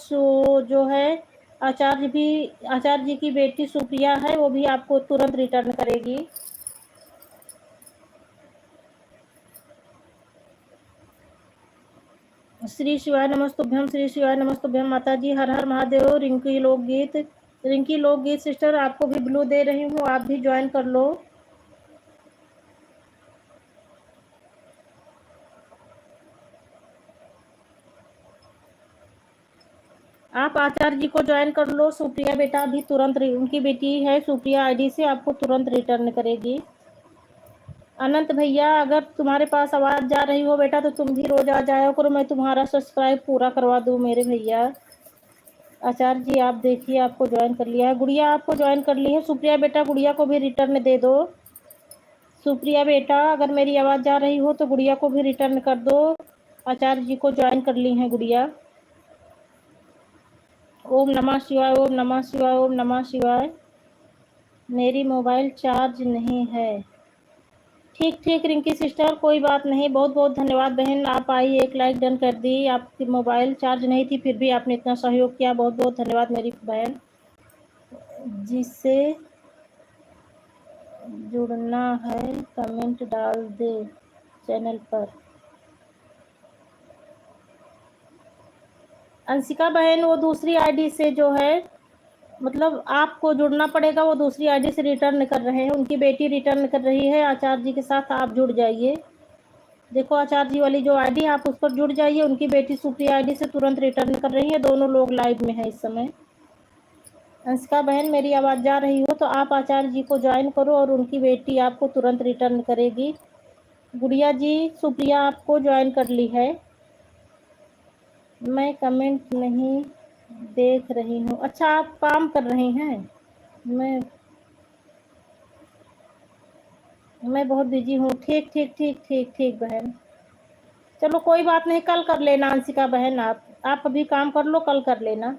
जो है आचार्य जी की बेटी सुप्रिया है, वो भी आपको तुरंत रिटर्न करेगी। श्री शिवाय नमस्तुभ्यम, श्री शिवाय नमस्तुभ्यम। माता जी, हर हर महादेव। रिंकी लोकगीत सिस्टर, आपको भी ब्लू दे रही हूँ, आप भी ज्वाइन कर लो। आप आचार्य जी को ज्वाइन कर लो। सुप्रिया बेटा भी तुरंत, उनकी बेटी है सुप्रिया आईडी से, आपको तुरंत रिटर्न करेगी। अनंत भैया, अगर तुम्हारे पास आवाज़ जा रही हो बेटा तो तुम भी रोज आ जाया करो, मैं तुम्हारा सब्सक्राइब पूरा करवा दूँ मेरे भैया। आचार्य जी आप देखिए आपको ज्वाइन कर लिया है। गुड़िया आपको ज्वाइन कर ली है। सुप्रिया बेटा गुड़िया को भी रिटर्न दे दो। सुप्रिया बेटा अगर मेरी आवाज़ जा रही हो तो गुड़िया को भी रिटर्न कर दो। आचार्य जी को ज्वाइन कर ली हैं गुड़िया। ओम नमः शिवाय, ओम नमः शिवाय, ओम नमः शिवाय। मेरी मोबाइल चार्ज नहीं है। ठीक ठीक रिंकी सिस्टर, कोई बात नहीं। बहुत बहुत धन्यवाद बहन, आप आई, एक लाइक डन कर दी। आपकी मोबाइल चार्ज नहीं थी फिर भी आपने इतना सहयोग किया, बहुत बहुत धन्यवाद मेरी बहन। जिससे जुड़ना है कमेंट डाल दे चैनल पर। अंशिका बहन वो दूसरी आईडी से जो है, मतलब आपको जुड़ना पड़ेगा। वो दूसरी आईडी से रिटर्न कर रहे हैं, उनकी बेटी रिटर्न कर रही है। आचार्य जी के साथ आप जुड़ जाइए। देखो आचार्य जी वाली जो आईडी, आप उस पर जुड़ जाइए। उनकी बेटी सुप्रिया आईडी से तुरंत रिटर्न कर रही है। दोनों लोग लाइव में है इस समय। अंशिका बहन मेरी आवाज़ जा रही हो तो आप आचार्य जी को ज्वाइन करो और उनकी बेटी आपको तुरंत रिटर्न करेगी। गुड़िया जी सुप्रिया आपको ज्वाइन कर ली है। मैं कमेंट नहीं देख रही हूँ। अच्छा आप काम कर रही हैं। मैं बहुत बिजी हूँ। ठीक ठीक ठीक ठीक ठीक बहन, चलो कोई बात नहीं, कल कर लेना अंशिका बहन। आप अभी काम कर लो, कल कर लेना।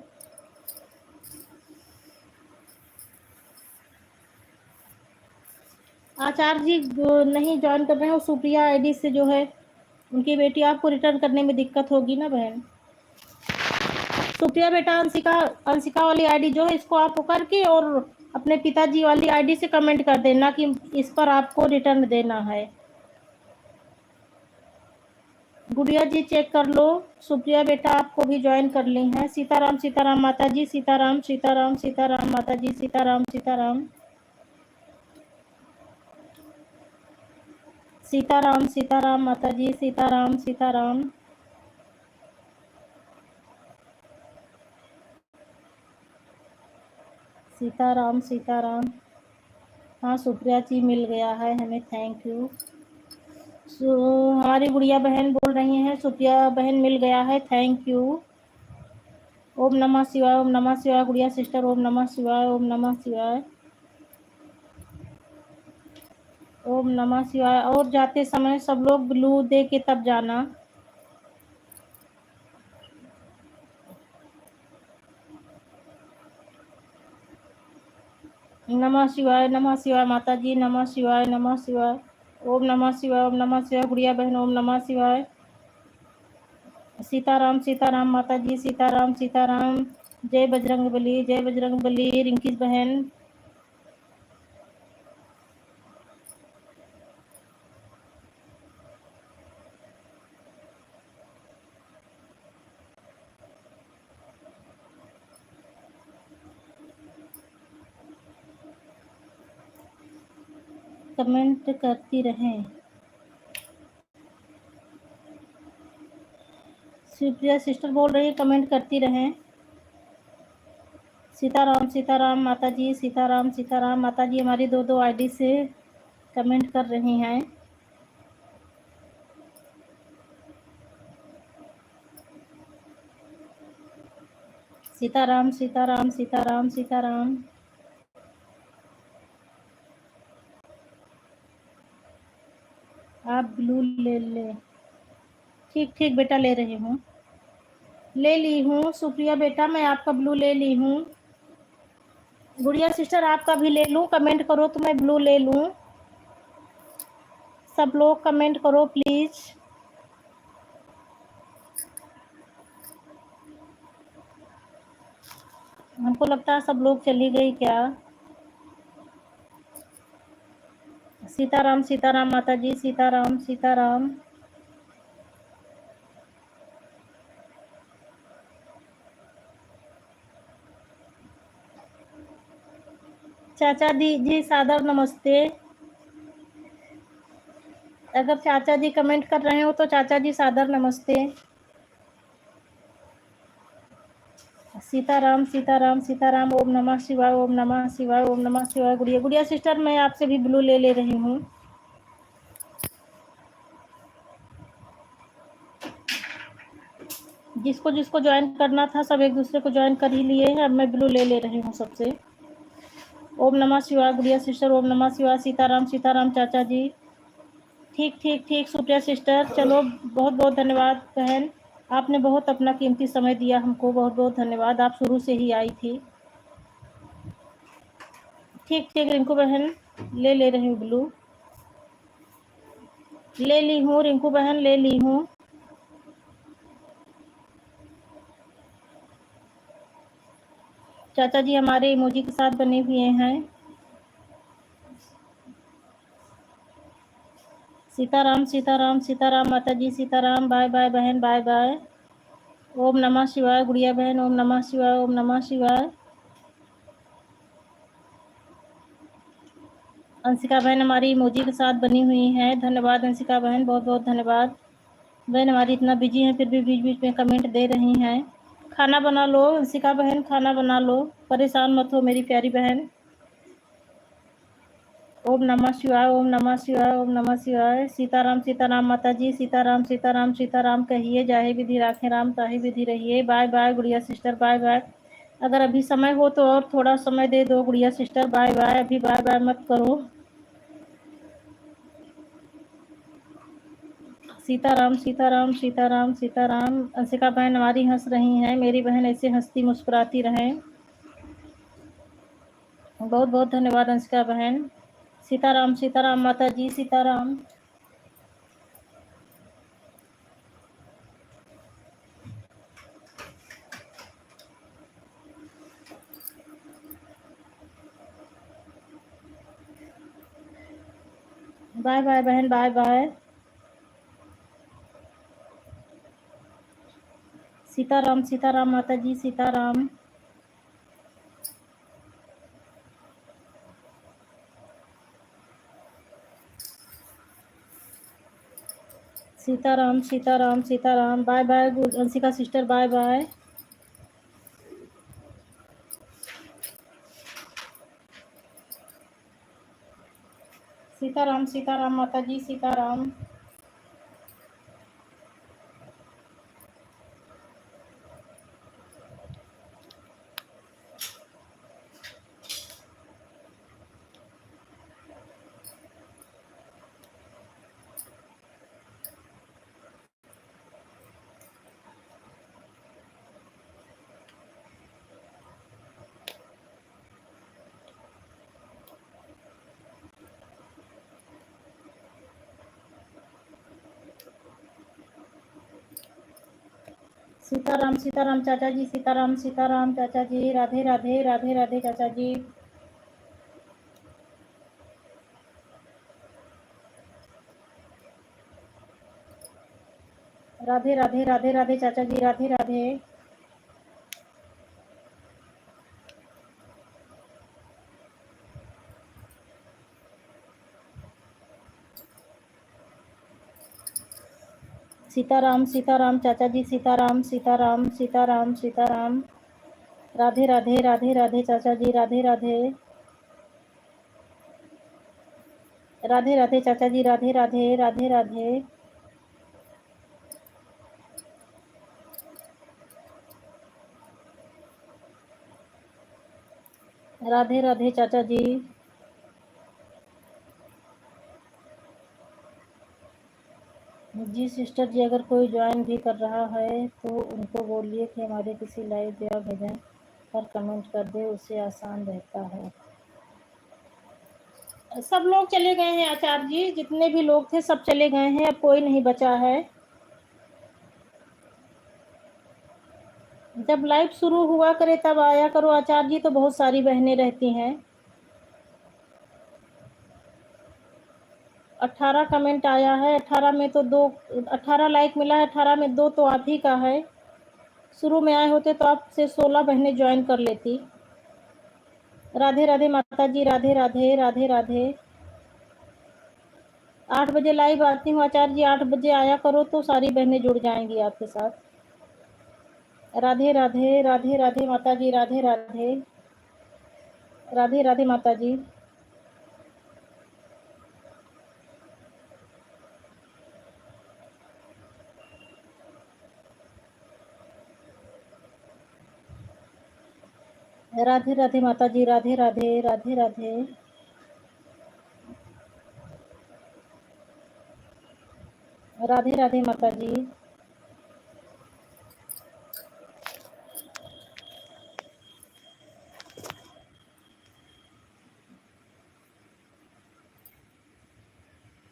आचार्य जी नहीं ज्वाइन कर रहे हैं। सुप्रिया आईडी से जो है उनकी बेटी, आपको रिटर्न करने में दिक्कत होगी ना बहन। सुप्रिया बेटा अंशिका अंशिका वाली आईडी जो है इसको आप करके और अपने पिताजी वाली आईडी से कमेंट कर देना कि इस पर आपको रिटर्न देना है। गुड़िया जी चेक कर लो, सुप्रिया बेटा आपको भी ज्वाइन कर ली हैं। सीताराम सीताराम माता जी, सीताराम सीताराम सीताराम माता जी, सीताराम सीताराम सीताराम सीताराम माता जी, सीताराम सीताराम। सीताराम सीताराम। हाँ सुप्रिया जी मिल गया है हमें, थैंक यू। हमारी गुड़िया बहन बोल रही हैं सुप्रिया बहन मिल गया है, थैंक यू। ओम नमः शिवाय, ओम नमः शिवाय गुड़िया सिस्टर, ओम नमः शिवाय, ओम नमः शिवाय, ओम नमः शिवाय। और जाते समय सब लोग ब्लू दे के तब जाना। नमः शिवाय माता जी, नमः शिवाय नमः शिवाय। ओम नमः शिवाय, ओम नमः शिवाय गुड़िया बहन, ओम नमः शिवाय। सीताराम सीताराम माता जी, सीताराम सीताराम। जय बजरंगबली, जय बजरंगबली रिंकी बहन। कमेंट करती रहें। सुप्रिया सिस्टर बोल रही है कमेंट करती रहें। सीताराम सीताराम माता जी, सीताराम सीताराम माता जी। हमारी दो दो आईडी से कमेंट कर रही हैं। सीताराम सीताराम सीताराम सीताराम। आप ब्लू ले ले। ठीक ठीक बेटा ले रही हूँ, ले ली हूँ। सुप्रिया बेटा मैं आपका ब्लू ले ली हूँ। गुड़िया सिस्टर आपका भी ले लूँ, कमेंट करो तो मैं ब्लू ले लूँ। सब लोग कमेंट करो प्लीज। हमको लगता है सब लोग चली गई क्या। सीताराम सीताराम माता जी, सीताराम सीताराम। चाचा जी सादर नमस्ते। अगर चाचा जी कमेंट कर रहे हो तो चाचा जी सादर नमस्ते। सीताराम सीताराम सीताराम। ओम नमः शिवाय, ओम नमः शिवाय, ओम नमः शिवाय। गुड़िया गुड़िया सिस्टर मैं आपसे भी ब्लू ले रही हूँ। जिसको जिसको ज्वाइन करना था सब एक दूसरे को ज्वाइन कर ही लिए हैं। अब मैं ब्लू ले ले रही हूँ सबसे। ओम नमः शिवाय गुड़िया सिस्टर, ओम नमः शिवाय। सीताराम सीताराम चाचा जी। ठीक ठीक ठीक सुप्रिया सिस्टर, चलो बहुत बहुत धन्यवाद बहन, आपने बहुत अपना कीमती समय दिया हमको, बहुत बहुत धन्यवाद। आप शुरू से ही आई थी। ठीक ठीक रिंकू बहन ले रही हूँ ब्लू, ले ली हूँ रिंकू बहन, ले ली हूँ। चाचा जी हमारे इमोजी के साथ बने हुए हैं। सीताराम सीताराम सीताराम माता जी, सीताराम। बाय बाय बहन, बाय बाय। ओम नमः शिवाय गुड़िया बहन, ओम नमः शिवाय, ओम नमः शिवाय। अंशिका बहन हमारी इमोजी के साथ बनी हुई हैं, धन्यवाद अंशिका बहन, बहुत बहुत धन्यवाद। बहन हमारी इतना बिजी हैं फिर भी बीच बीच में कमेंट दे रही हैं। खाना बना लो अंशिका बहन, खाना बना लो, परेशान मत हो मेरी प्यारी बहन। ओम नमः शिवाय, ओम नमः शिवाय, ओम नमः शिवाय। सीताराम सीताराम माता जी, सीताराम सीताराम सीताराम कहिए, जाहे विधि राखे राम, ताहि विधि रहिए। बाय बाय गुड़िया सिस्टर, बाय बाय। अगर अभी समय हो तो और थोड़ा समय दे दो गुड़िया सिस्टर, बाय बाय, अभी बाय बाय मत करो। सीताराम सीताराम सीताराम सीताराम। अंशिका बहन हमारी हंस रही हैं, मेरी बहन ऐसे हंसती मुस्कुराती रहें। बहुत बहुत धन्यवाद अंशिका बहन। सीताराम सीताराम माता जी, सीताराम। बाय बाय बहन, बाय बाय। सीताराम सीताराम माता जी, Sitaram. Sitaram Sitaram Sitaram. Bye bye Anshika sister, bye bye. Sitaram Sitaram माता जी, सीताराम। सीताराम सीताराम चाचा जी, सीताराम सीताराम चाचा जी। राधे राधे राधे राधे चाचा जी। राधे राधे राधे राधे चाचा जी, राधे राधे। सीताराम सीताराम चाचा जी, सीताराम सीताराम सीताराम सीताराम। राधे राधे राधे राधे चाचा जी, राधे राधे। राधे राधे चाचा जी, राधे राधे राधे राधे। राधे राधे चाचा जी। जी सिस्टर जी, अगर कोई ज्वाइन भी कर रहा है तो उनको बोलिए कि हमारे किसी लाइव या भजन पर कमेंट कर दे, उससे आसान रहता है। सब लोग चले गए हैं आचार्य जी, जितने भी लोग थे सब चले गए हैं, अब कोई नहीं बचा है। जब लाइव शुरू हुआ करे तब आया करो आचार्य जी, तो बहुत सारी बहनें रहती हैं। 18 कमेंट आया है, 18 में तो 2, 18 लाइक मिला है, 18 में 2 तो आप ही का है। शुरू में आए होते तो आपसे 16 बहनें ज्वाइन कर लेती। राधे राधे माता जी, राधे राधे राधे राधे। 8 बजे लाइव आती हूँ आचार्य जी, 8 बजे आया करो तो सारी बहनें जुड़ जाएंगी आपके साथ। राधे राधे राधे राधे माता जी, राधे राधे राधे राधे माता जी। राधे राधे माता जी, राधे राधे, राधे राधे। राधे राधे माता जी।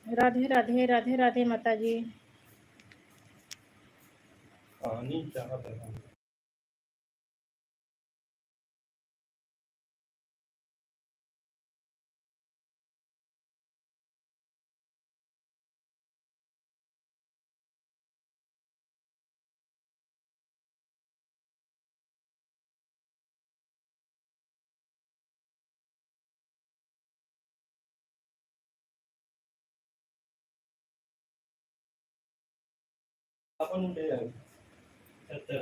राधे राधे, राधे राधे माता जी। पानी चाह रहा हूँ।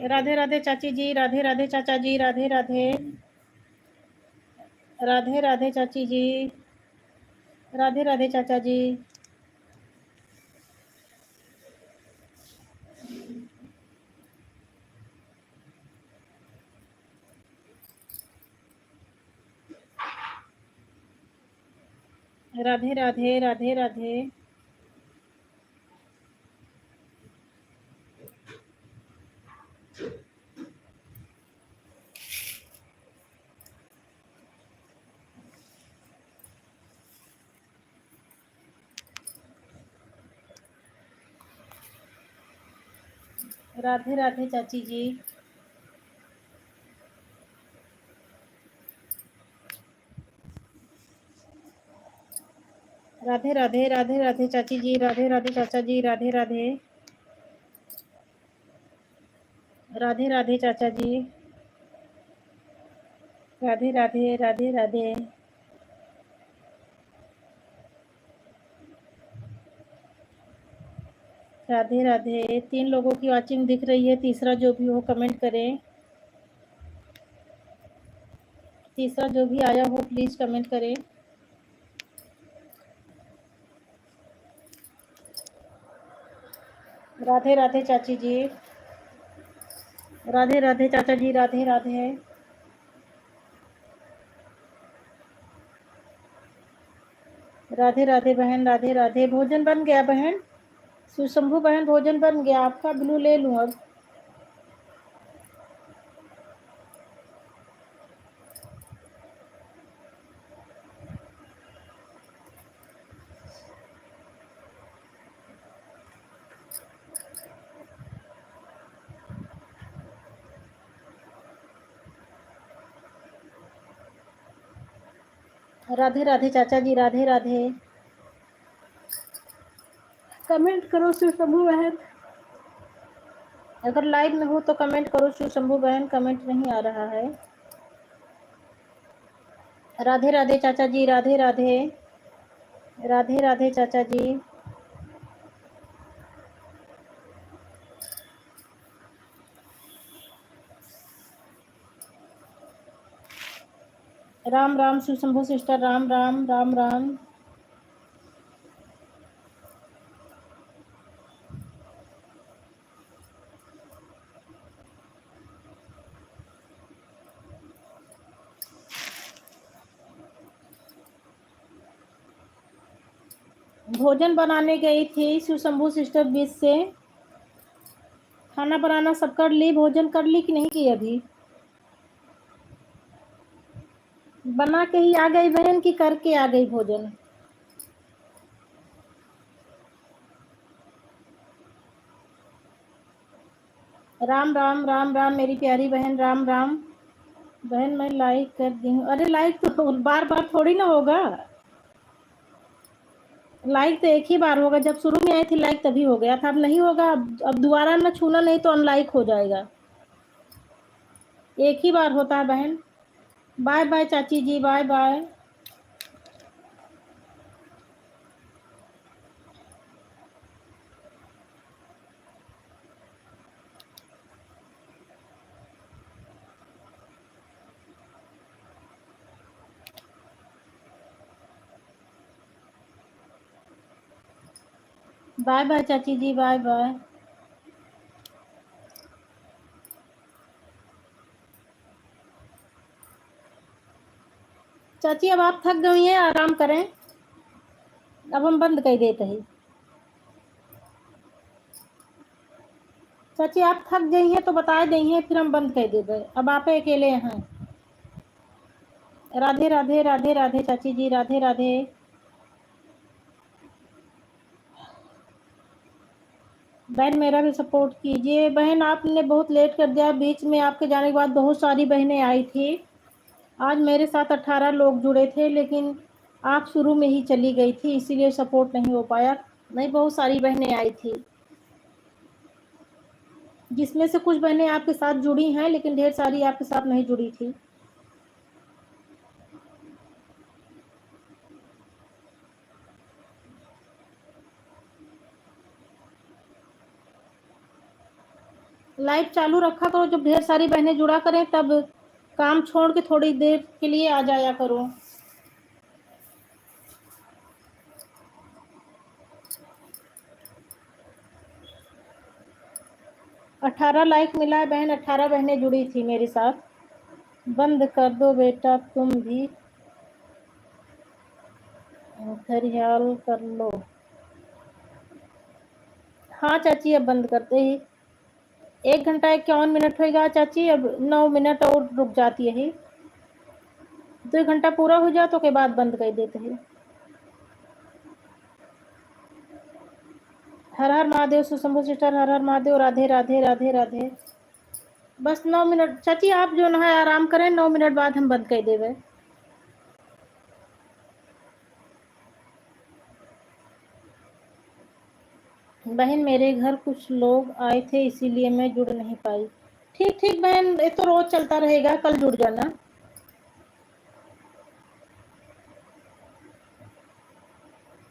राधे राधे चाची जी, राधे राधे चाचा जी, राधे राधे। राधे राधे चाची जी, राधे राधे चाचा जी। राधे राधे, राधे राधे। राधे राधे चाची जी। राधे राधे, राधे राधे चाची जी, राधे राधे चाचा जी, राधे राधे। राधे राधे चाचा जी। राधे राधे, राधे राधे। राधे राधे। 3 लोगों की वॉचिंग दिख रही है, तीसरा जो भी हो कमेंट करें। तीसरा जो भी आया हो प्लीज कमेंट करें। राधे राधे चाची जी। राधे राधे चाचा जी, राधे राधे। राधे राधे बहन, राधे राधे। भोजन बन गया बहन? सुशंभु बहन भोजन बन गया आपका? ब्लू ले लूं अब? राधे राधे चाचा जी, राधे राधे। कमेंट करो सुशंभु बहन, अगर लाइव में हो तो कमेंट करो सुशंभु बहन, कमेंट नहीं आ रहा है। राधे राधे चाचा जी, राधे राधे। राधे राधे चाचा जी। राम राम सुशंभु सिस्टर, राम राम, राम राम। भोजन बनाने गई थी सुशंभु सिस्टर बीच से। खाना बनाना सब कर ली, भोजन कर ली कि नहीं की अभी? बना के ही आ गई बहन की करके आ गई भोजन? राम राम, राम राम मेरी प्यारी बहन, राम राम। बहन मैं लाइक कर दी हूँ। अरे लाइक तो बार बार थोड़ी ना होगा, लाइक तो एक ही बार होगा। जब शुरू में आई थी लाइक तभी हो गया था, अब नहीं होगा। अब दोबारा ना छूना, नहीं तो अनलाइक हो जाएगा। एक ही बार होता है बहन। बाय बाय चाची जी, बाय बाय। बाय बाय चाची जी, बाय बाय। चाची अब आप थक गई हैं, आराम करें। अब हम बंद कर देते हैं। चाची आप थक गई हैं तो बता दी हैं, फिर हम बंद कर देंगे। अब आप अकेले हैं। राधे राधे राधे राधे चाची जी, राधे राधे। बहन मेरा भी सपोर्ट कीजिए। बहन आपने बहुत लेट कर दिया, बीच में आपके जाने के बाद बहुत सारी बहनें आई थी। आज मेरे साथ 18 लोग जुड़े थे, लेकिन आप शुरू में ही चली गई थी, इसीलिए सपोर्ट नहीं हो पाया। नहीं, बहुत सारी बहनें आई थी, जिसमें से कुछ बहनें आपके साथ जुड़ी हैं, लेकिन ढेर सारी आपके साथ नहीं जुड़ी थी। लाइव चालू रखा करो, जब ढेर सारी बहनें जुड़ा करें तब काम छोड़ के थोड़ी देर के लिए आ जाया करो। 18 लाइक मिला है बहन, 18 बहनें जुड़ी थी मेरे साथ। बंद कर दो बेटा, तुम भी ख्याल कर लो। हाँ चाची, अब बंद करते ही 1 घंटा 51 मिनट होगा चाची। अब 9 मिनट और रुक जाती है। 2 घंटा पूरा हो जाए तो के बाद बंद कर देते हैं। हर हर महादेव। सुशंभु सिस्टर, हर हर महादेव। राधे राधे राधे राधे। बस 9 मिनट चाची, आप जो है आराम करें, 9 मिनट बाद हम बंद कर देवे। बहन मेरे घर कुछ लोग आए थे, इसीलिए मैं जुड़ नहीं पाई। ठीक ठीक बहन, ये तो रोज चलता रहेगा, कल जुड़ जाना।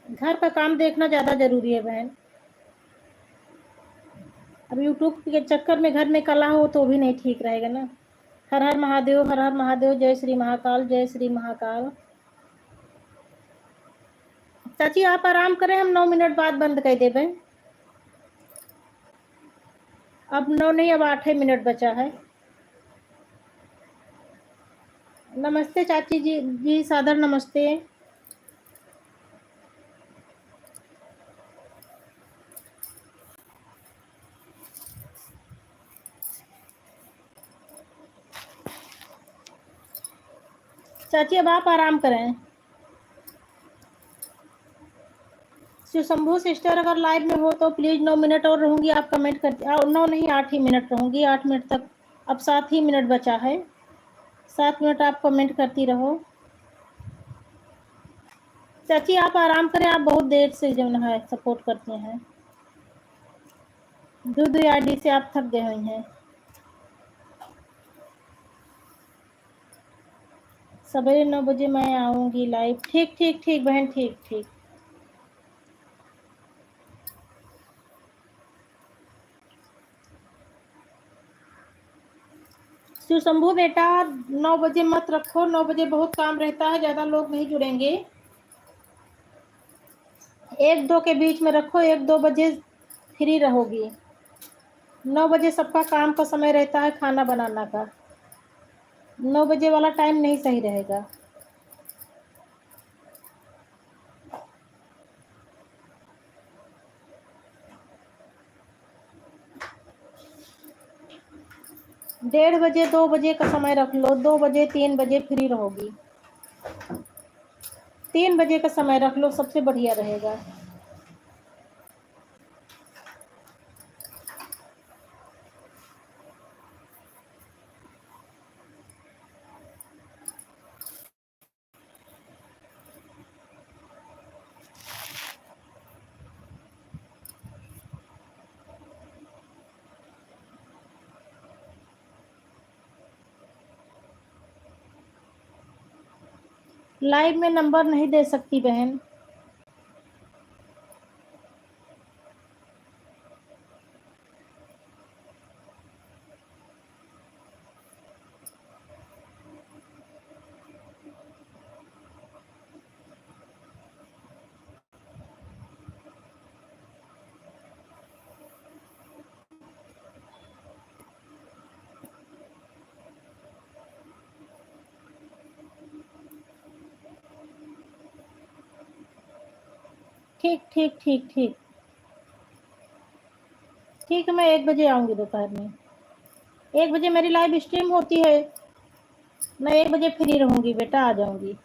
घर का काम देखना ज्यादा जरूरी है बहन। अब यूट्यूब के चक्कर में घर में कला हो तो भी नहीं ठीक रहेगा ना। हर हर महादेव, हर हर महादेव। जय श्री महाकाल, जय श्री महाकाल। चाची आप आराम करें, हम 9 मिनट बाद बंद कर देवे। अब 9 नहीं, अब 8 मिनट बचा है। नमस्ते चाची जी, जी सादर नमस्ते। चाची अब आप आराम करें। शंभू सिस्टर अगर लाइव में हो तो प्लीज 9 मिनट और रहूंगी, आप कमेंट करते। 9 नहीं, 8 ही मिनट रहूंगी, 8 मिनट तक। अब 7 ही मिनट बचा है, 7 मिनट आप कमेंट करती रहो। चाची आप आराम करें, आप बहुत देर से जो है सपोर्ट करते हैं। दूध आईडी से आप थक गए हुए हैं। सवेरे 9 बजे मैं आऊंगी लाइव। ठीक ठीक ठीक बहन, ठीक ठीक। शिव शंभू बेटा, 9 बजे मत रखो, 9 बजे बहुत काम रहता है, ज्यादा लोग नहीं जुड़ेंगे। 1-2 के बीच में रखो, 1-2 बजे फ्री रहोगी। 9 बजे सबका काम का समय रहता है, खाना बनाना का। 9 बजे वाला टाइम नहीं सही रहेगा। डेढ़ बजे 2 बजे का समय रख लो, 2 बजे 3 बजे फ्री रहोगी। 3 बजे का समय रख लो, सबसे बढ़िया रहेगा। लाइव में नंबर नहीं दे सकती बहन। ठीक ठीक ठीक ठीक ठीक है, मैं 1 बजे आऊँगी दोपहर में। 1 बजे मेरी लाइव स्ट्रीम होती है। मैं 1 बजे फ्री रहूँगी बेटा, आ जाऊँगी।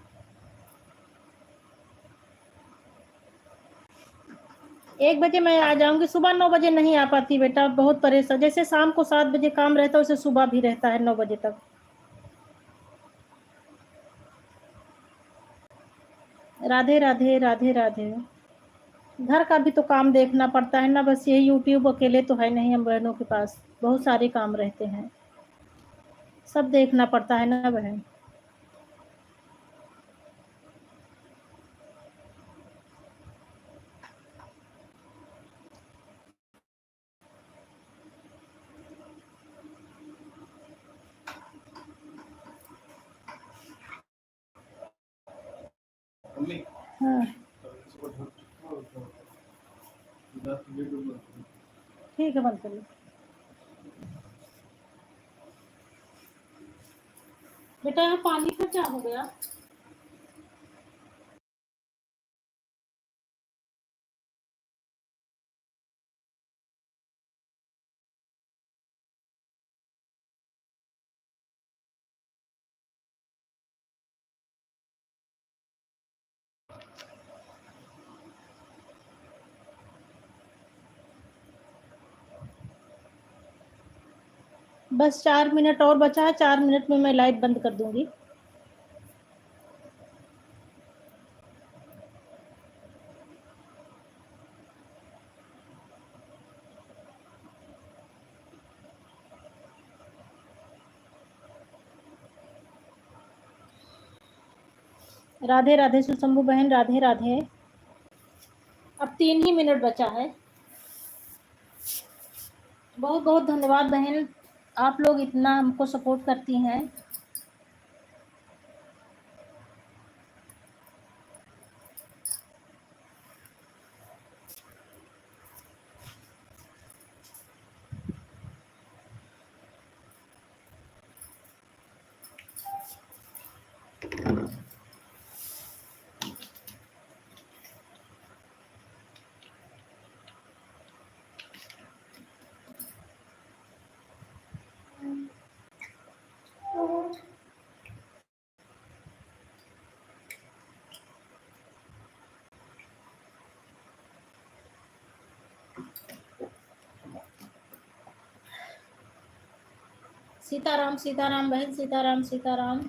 1 बजे मैं आ जाऊँगी। सुबह 9 बजे नहीं आ पाती बेटा, बहुत परेशान। जैसे शाम को 7 बजे काम रहता है, वैसे सुबह भी रहता है 9 बजे तक। राधे राधे राधे राधे। घर का भी तो काम देखना पड़ता है ना, बस यही यूट्यूब अकेले तो है नहीं हम बहनों के पास, बहुत सारे काम रहते हैं, सब देखना पड़ता है ना बहन। हाँ ठीक है, बंद करिए बेटा। यहाँ पानी का क्या हो गया? बस 4 मिनट और बचा है, 4 मिनट में मैं लाइट बंद कर दूंगी। राधे राधे सुशंभु बहन, राधे राधे। अब 3 ही मिनट बचा है। बहुत बहुत धन्यवाद बहन, आप लोग इतना हमको सपोर्ट करती हैं। सीताराम सीताराम बहन, सीताराम सीताराम।